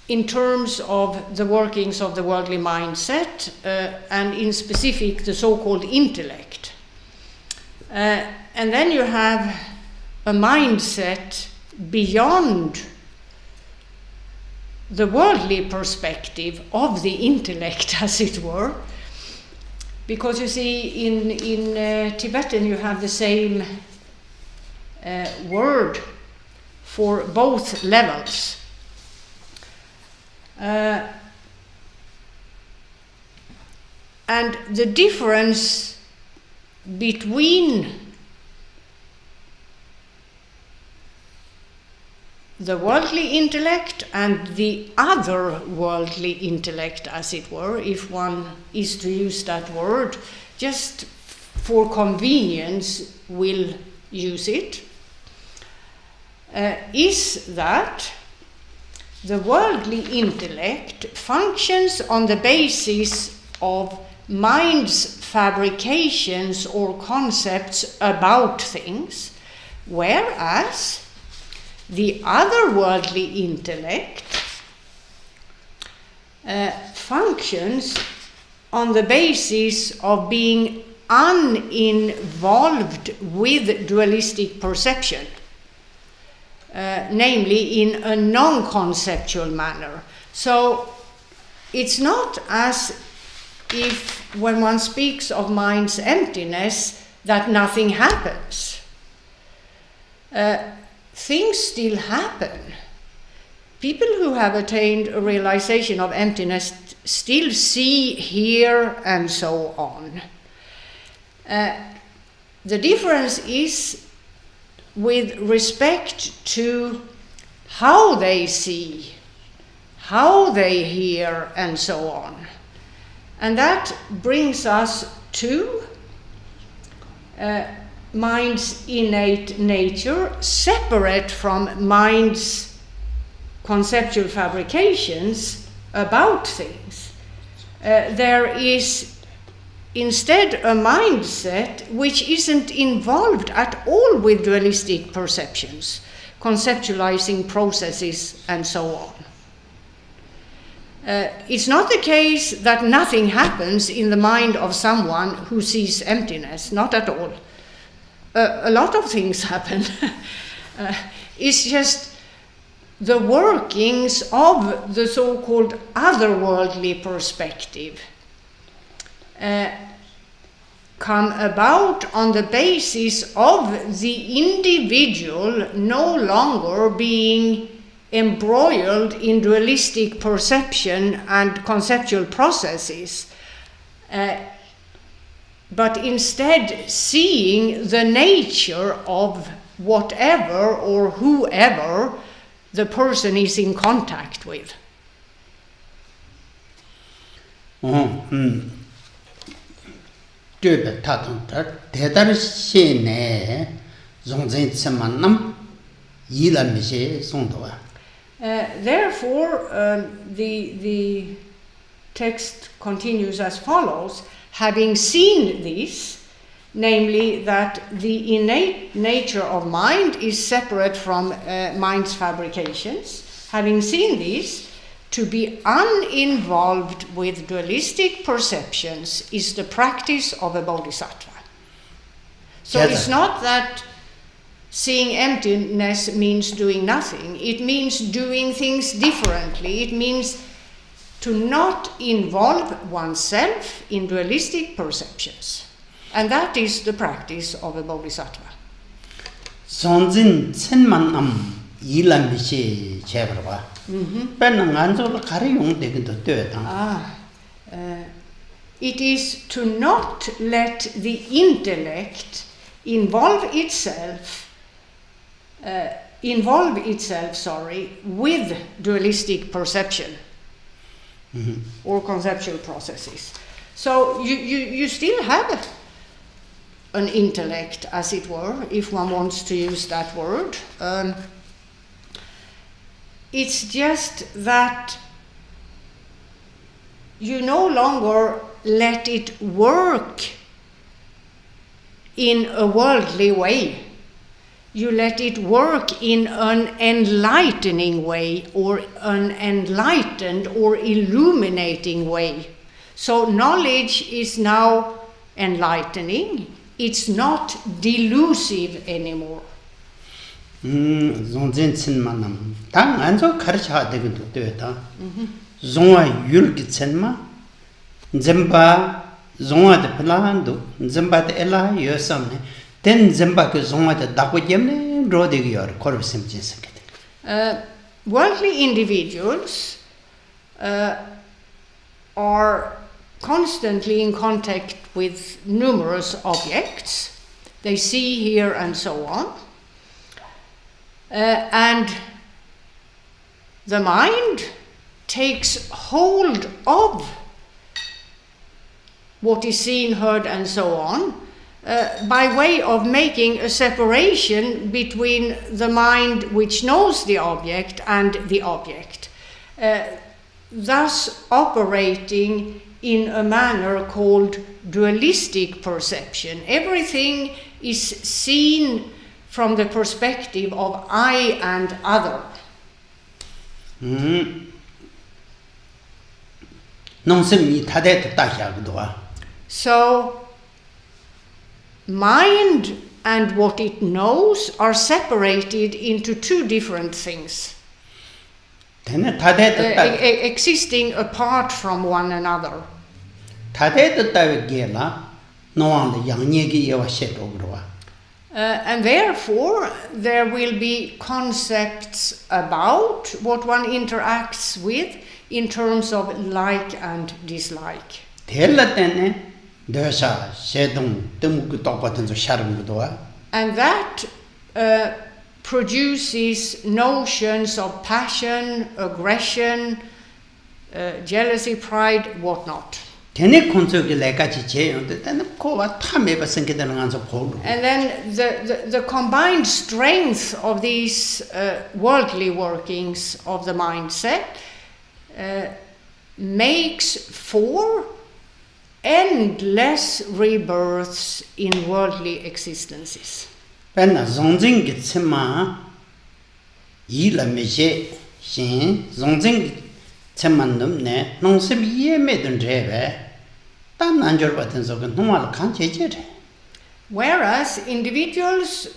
in terms of the workings of the worldly mindset, and in specific the so-called intellect. And then you have a mindset beyond the worldly perspective of the intellect, as it were. Because you see, in Tibetan you have the same word for both levels. And the difference between the worldly intellect and the other worldly intellect, as it were, if one is to use that word, just for convenience we'll use it, is that the worldly intellect functions on the basis of mind's fabrications or concepts about things, whereas the other worldly intellect functions on the basis of being uninvolved with dualistic perception, namely in a non-conceptual manner. So it's not as if when one speaks of mind's emptiness that nothing happens. Things still happen. People who have attained a realization of emptiness still see, hear, and so on. The difference is with respect to how they see, how they hear, and so on. And that brings us to mind's innate nature, separate from mind's conceptual fabrications about things. There is instead a mindset which isn't involved at all with dualistic perceptions, conceptualizing processes, and so on. It's not the case that nothing happens in the mind of someone who sees emptiness, not at all. A lot of things happen. It's just the workings of the so-called otherworldly perspective come about on the basis of the individual no longer being embroiled in dualistic perception and conceptual processes, but instead seeing the nature of whatever or whoever the person is in contact with. Therefore, the text continues as follows: having seen this, namely that the innate nature of mind is separate from mind's fabrications, having seen this, to be uninvolved with dualistic perceptions is the practice of a bodhisattva. So Jänner. It's not that seeing emptiness means doing nothing. It means doing things differently. It means to not involve oneself in dualistic perceptions. And that is the practice of a bodhisattva. Sonzin Tsenman Am Yilam Bishi Cheverwa. Penanganzo Karayung de Dötan. It is to not let the intellect involve itself with dualistic perception or conceptual processes. So you still have an intellect, as it were, if one wants to use that word. It's just that you no longer let it work in a worldly way. You let it work in an enlightening way, or an enlightened or illuminating way. So knowledge is now enlightening. It's not delusive anymore. Zonzen manam. Tang anzo karcha de do zonwa yulgi tsenma. Zemba zonwa de plando, zemba de ela yosamne. Then zemba ke zonwa de dakwjemne rode yor korvsim jinsekete. Worldly individuals are constantly in contact with numerous objects. They see, hear, and so on. And the mind takes hold of what is seen, heard, and so on, by way of making a separation between the mind which knows the object and the object, thus operating in a manner called dualistic perception. Everything is seen from the perspective of I and other. So, mind and what it knows are separated into two different things, existing apart from one another. And therefore, there will be concepts about what one interacts with in terms of like and dislike. And that produces notions of passion, aggression, jealousy, pride, whatnot. And then the combined strength of these worldly workings of the mindset makes for endless rebirths in worldly existences. Whereas individuals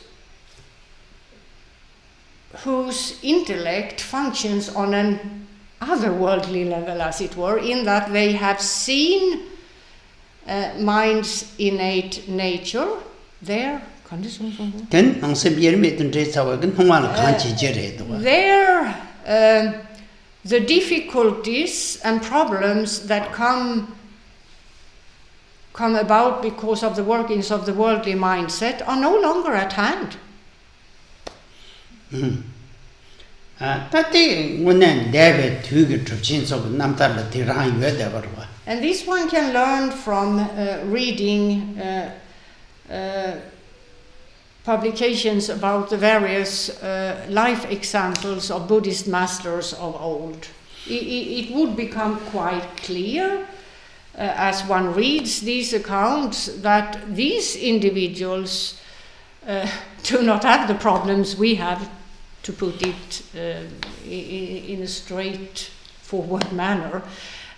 whose intellect functions on an otherworldly level, as it were, in that they have seen mind's innate nature, there the difficulties and problems that come about because of the workings of the worldly mindset are no longer at hand. And this one can learn from reading publications about the various life examples of Buddhist masters of old. It would become quite clear as one reads these accounts that these individuals do not have the problems we have, to put it in a straightforward manner.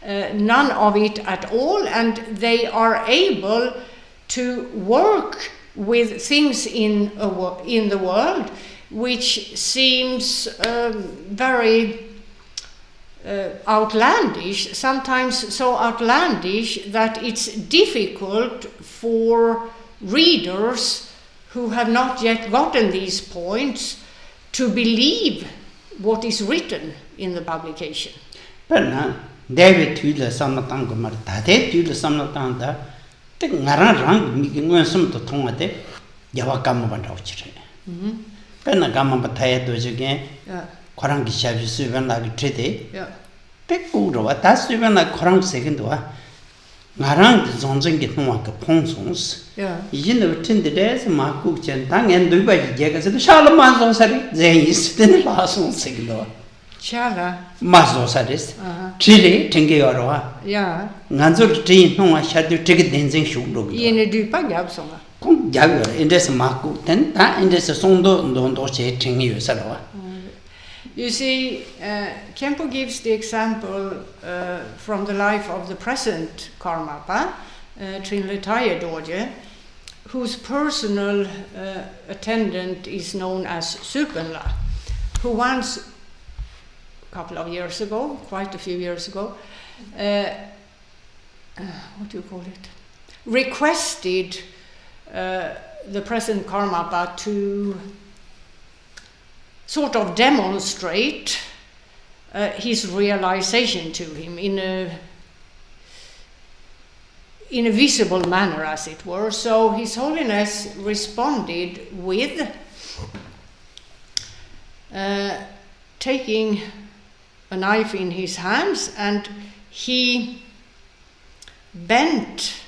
None of it at all, and they are able to work with things in the world which seems very outlandish, sometimes so outlandish that it's difficult for readers who have not yet gotten these points to believe what is written in the publication. David Tudor Samatang Martate, Tudor Samatanda, the Naran Mikin to Tomate, Yawakama Batauchi. Penagama Bataya does again, Korangi Shavis, even like treaty. Take good over that's even like Korang second door. Narang Zonzing get no like a ponsons. You know, 10 days, Marcook and Tang and Dubai Jaggers and Charlemagne on Saturday, there is the last one second door. Chala. Mazo Sadist. Chile, Tingioroa. Yeah. Nanzo tea, no, I shall do ticket dancing shoe look. In a dupa gabsoma. 공 자고 인데서 맞고 된다 인데서 송도 제 챙이 요사로. You see, Khenpo gives the example from the life of the present Karmapa, Trinlitaye Dorje, whose personal attendant is known as Supenla, who once, a couple of years ago, quite a few years ago, what do you call it? Requested the present Karmapa to sort of demonstrate his realization to him in a visible manner, as it were. So His Holiness responded with taking a knife in his hands, and he bent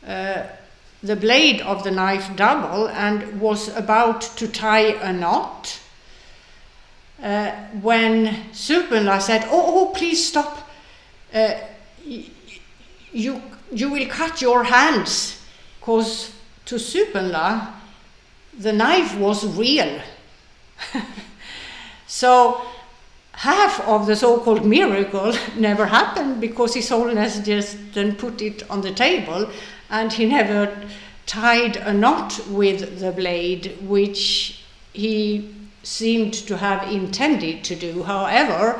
the blade of the knife double and was about to tie a knot when Supenla said, oh, please stop. You will cut your hands, because to Supenla the knife was real. So half of the so-called miracle never happened, because His Holiness just then put it on the table, and he never tied a knot with the blade, which he seemed to have intended to do. However,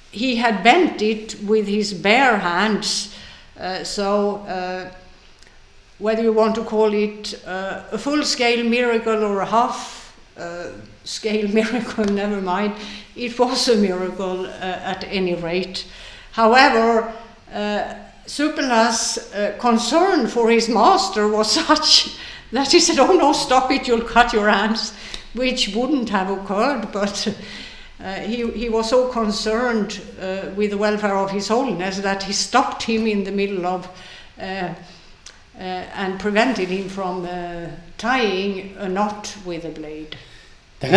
he had bent it with his bare hands, so whether you want to call it a full-scale miracle or a half-scale miracle, never mind, it was a miracle at any rate. However, Supenla's concern for his master was such that he said, oh no, stop it, you'll cut your hands, which wouldn't have occurred, but he was so concerned with the welfare of His Holiness that he stopped him in the middle of and prevented him from tying a knot with a blade. Now,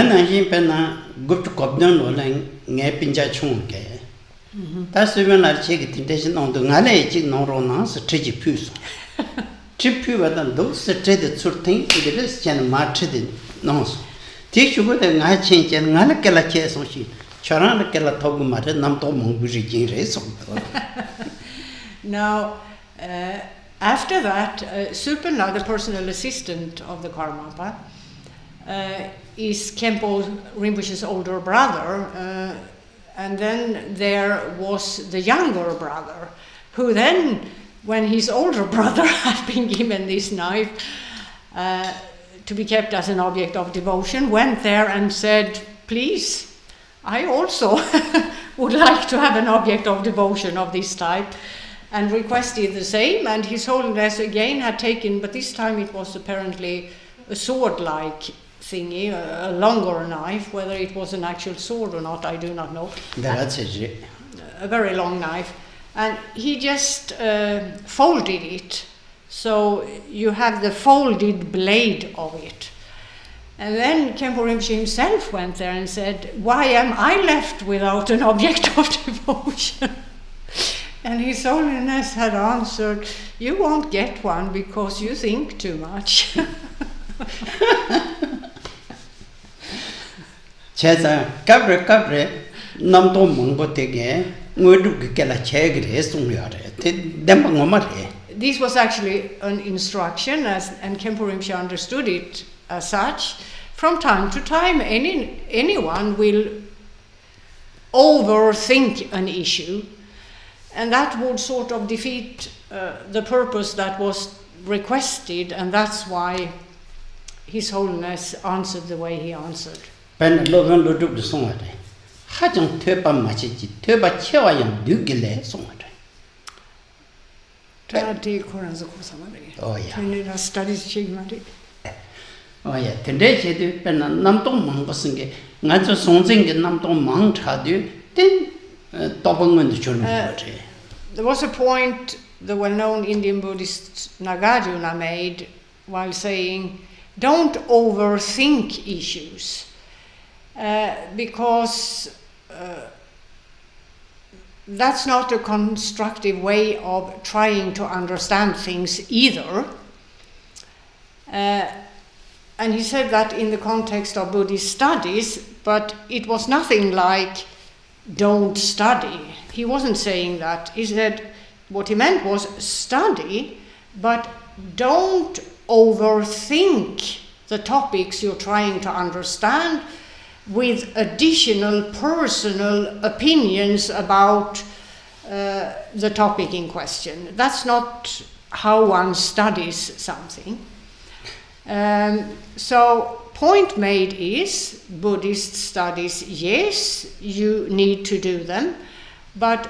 after that, Supenla, the personal assistant of the Karmapa, is Khenpo Rinpoche's older brother, and then there was the younger brother, who then, when his older brother had been given this knife to be kept as an object of devotion, went there and said, please, I also would like to have an object of devotion of this type, and requested the same, and His Holiness again had taken, but this time it was apparently a sword-like thingy, a longer knife. Whether it was an actual sword or not, I do not know. That's it. A very long knife. And he just folded it, so you have the folded blade of it. And then Khenpo Rinpoche himself went there and said, why am I left without an object of devotion? And His Holiness had answered, you won't get one because you think too much. Chesa kabre namto mongbo tege ngodu kela chegre sungyare te demangomare. This was actually an instruction, and Khenpo Rinpoche understood it as such. From time to time, anyone will overthink an issue, and that would sort of defeat the purpose that was requested, and that's why His Holiness answered the way he answered. Pen logan lodup de songare. Hajang tepa machichi, tepa chewa yang dugile songare. Oh yeah. Studies Chigmari. Oh yeah. Today chedu pen namtong mangbo singe. Ngajo songzing namtong mang chadu then there was a point the well-known Indian Buddhist Nagarjuna made while saying, don't overthink issues, because that's not a constructive way of trying to understand things either. And he said that in the context of Buddhist studies, but it was nothing like don't study. He wasn't saying that. He said what he meant was study, but don't overthink the topics you're trying to understand with additional personal opinions about the topic in question. That's not how one studies something. So point made is Buddhist studies, yes, you need to do them, but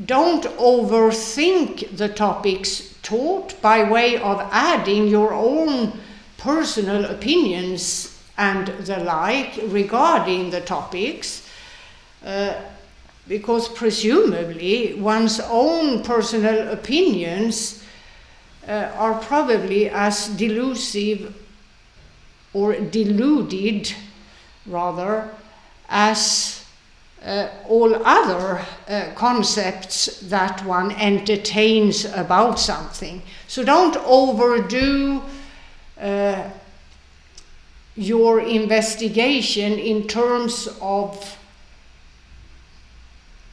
don't overthink the topics taught by way of adding your own personal opinions and the like regarding the topics, because presumably one's own personal opinions are probably as delusive or deluded rather as all other concepts that one entertains about something. So don't overdo your investigation in terms of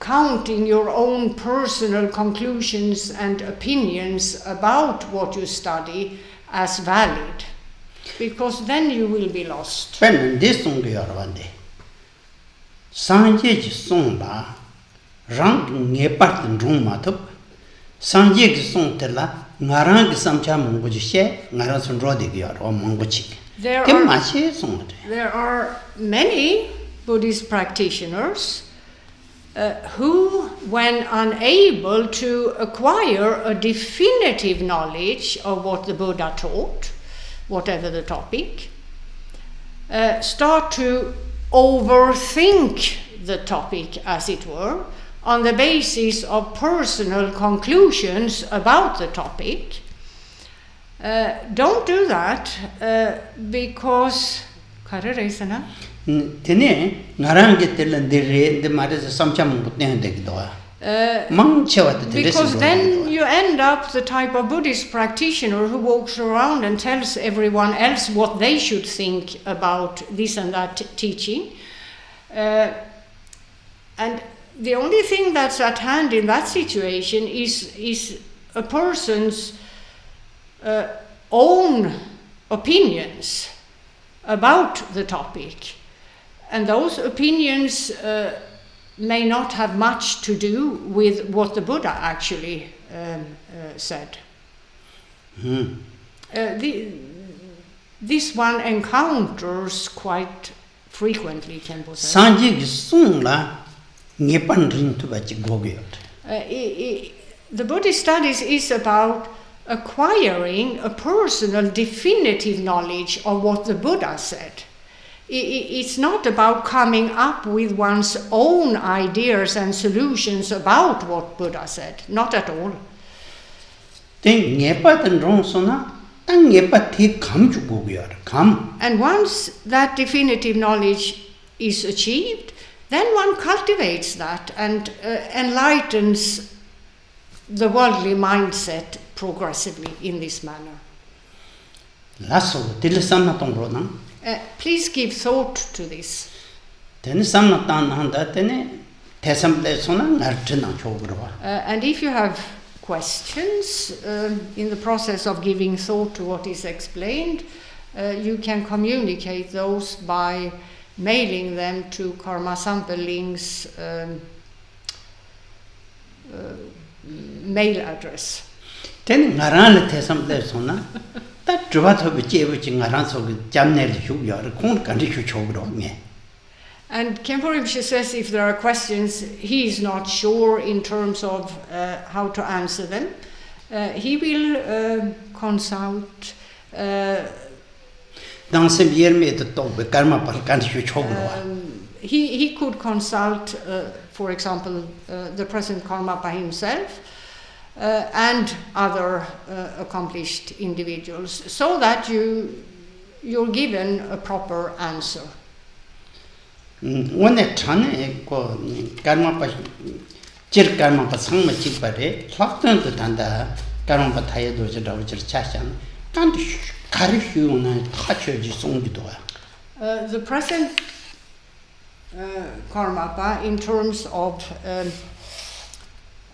counting your own personal conclusions and opinions about what you study as valid, because then you will be lost. Sanje song la rang ngepart ndrung matop sanje gi song tela ngarang gi samcha mongbo ji she ngarang sun ro de gi ro mongbo chi there are many Buddhist practitioners who, when unable to acquire a definitive knowledge of what the Buddha taught, whatever the topic, start to overthink the topic, as it were, on the basis of personal conclusions about the topic. Don't do that because because then you end up the type of Buddhist practitioner who walks around and tells everyone else what they should think about this and that teaching. And the only thing that's at hand in that situation is a person's own opinions about the topic. And those opinions may not have much to do with what the Buddha actually said. This one encounters quite frequently, Khenpo says. The Buddhist studies is about acquiring a personal definitive knowledge of what the Buddha said. It's not about coming up with one's own ideas and solutions about what Buddha said. Not at all. And once that definitive knowledge is achieved, then one cultivates that and enlightens the worldly mindset progressively in this manner. Please give thought to this. And if you have questions in the process of giving thought to what is explained, you can communicate those by mailing them to Karma Sampeling's mail address. And Khenpo Rinpoche says if there are questions he is not sure in terms of how to answer them, he will consult he could consult, for example, the present Karmapa himself and other accomplished individuals, so that you're given a proper answer. The present Karmapa, in terms of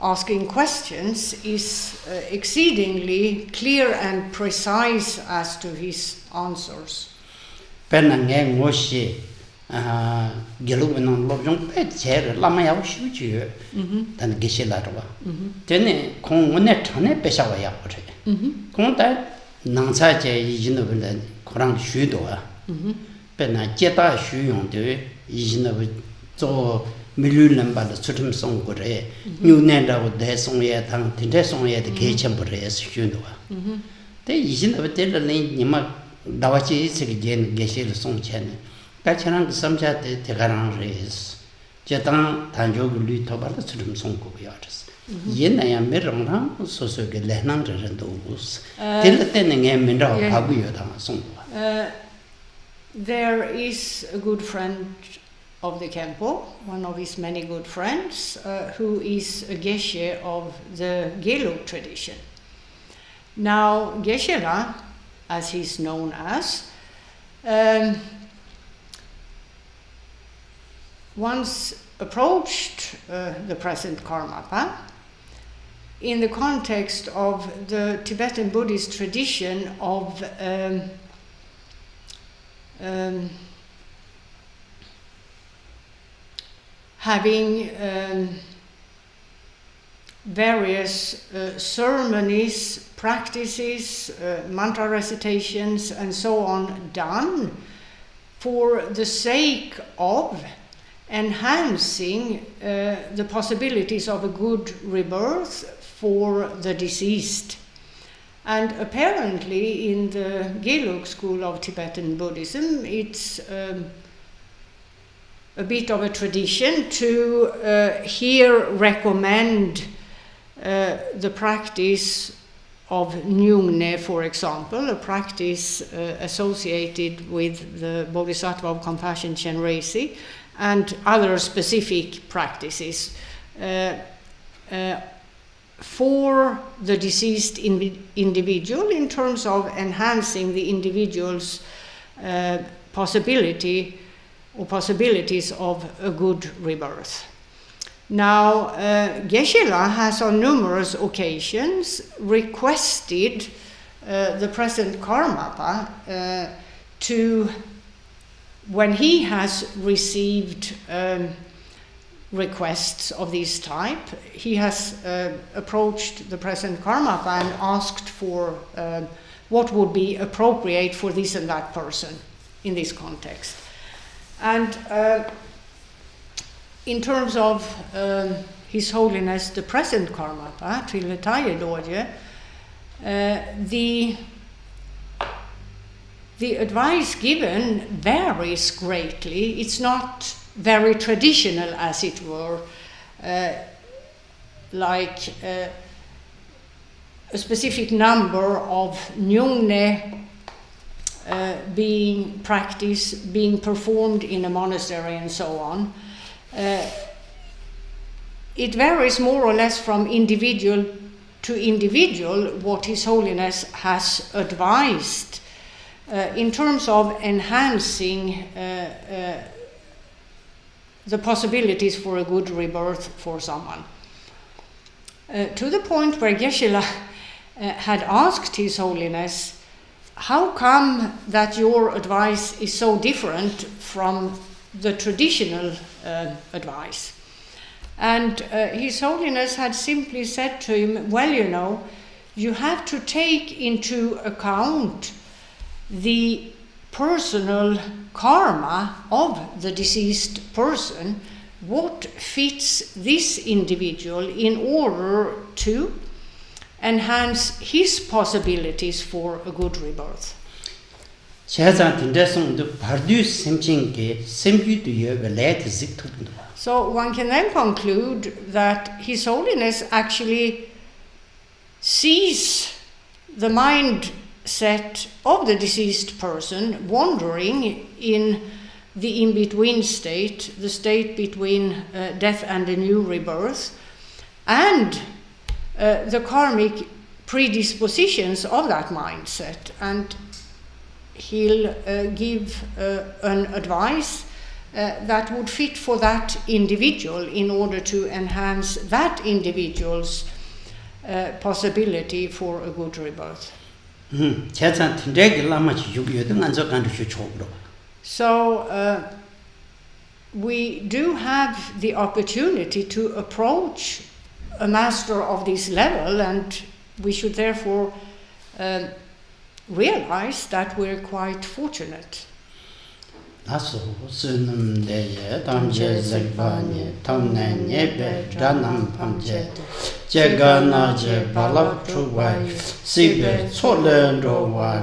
asking questions, is exceedingly clear and precise as to his answers. Gelubin lobjong pe cher lama yaw shu ju dan geshe la ro tene kong ne chane pe sha wa ya ko kong ta nang cha je yi jin de ben korang shu do wa pe na jie da shu yong de yi jin de zo million number de chutum song ko re nyu ne da wo de song ye tang tin de song ye de ge chen bu re shu do wa de yi jin de de le ni ma da wa chi se ge gen geshe le song chen Kachanang samja te tegarang reis. Jatang tanjog lui tobar surum songko yaris. Yen na merong rang soso ge lehnang rendo us. Tel ten nge minra pagu yodang songko. There is a good friend of the Khenpo, one of his many good friends, who is a geshe of the Gelug tradition. Now, Geshe-la, as he's known as, once approached the present Karmapa in the context of the Tibetan Buddhist tradition of having various ceremonies, practices, mantra recitations, and so on done for the sake of enhancing the possibilities of a good rebirth for the deceased. And apparently in the Gelug school of Tibetan Buddhism, it's a bit of a tradition to here recommend the practice of Nyungne, for example, a practice associated with the Bodhisattva of compassion Chenresi, and other specific practices for the deceased individual in terms of enhancing the individual's possibility or possibilities of a good rebirth. Now, Geshe-la has on numerous occasions requested the present Karmapa to, when he has received requests of this type, he has approached the present Karmapa and asked for what would be appropriate for this and that person in this context. And in terms of His Holiness the present Karmapa, Triletaye Dorje, the advice given varies greatly. It's not very traditional, as it were, like a specific number of Nyungne being practiced, being performed in a monastery and so on. It varies more or less from individual to individual what His Holiness has advised in terms of enhancing the possibilities for a good rebirth for someone. To the point where Geshe-la had asked His Holiness, how come that your advice is so different from the traditional advice? And His Holiness had simply said to him, well, you know, you have to take into account the personal karma of the deceased person, what fits this individual in order to enhance his possibilities for a good rebirth. So one can then conclude that His Holiness actually sees the mindset of the deceased person wandering in the in-between state, the state between death and a new rebirth, and the karmic predispositions of that mindset, and he'll give an advice that would fit for that individual in order to enhance that individual's possibility for a good rebirth. So we do have the opportunity to approach a master of this level, and we should therefore realize that we're quite fortunate. Naso sunum deye tamje zekbanye tamne nyebe janam pamje jegana je balap chuwai sibe chole do wa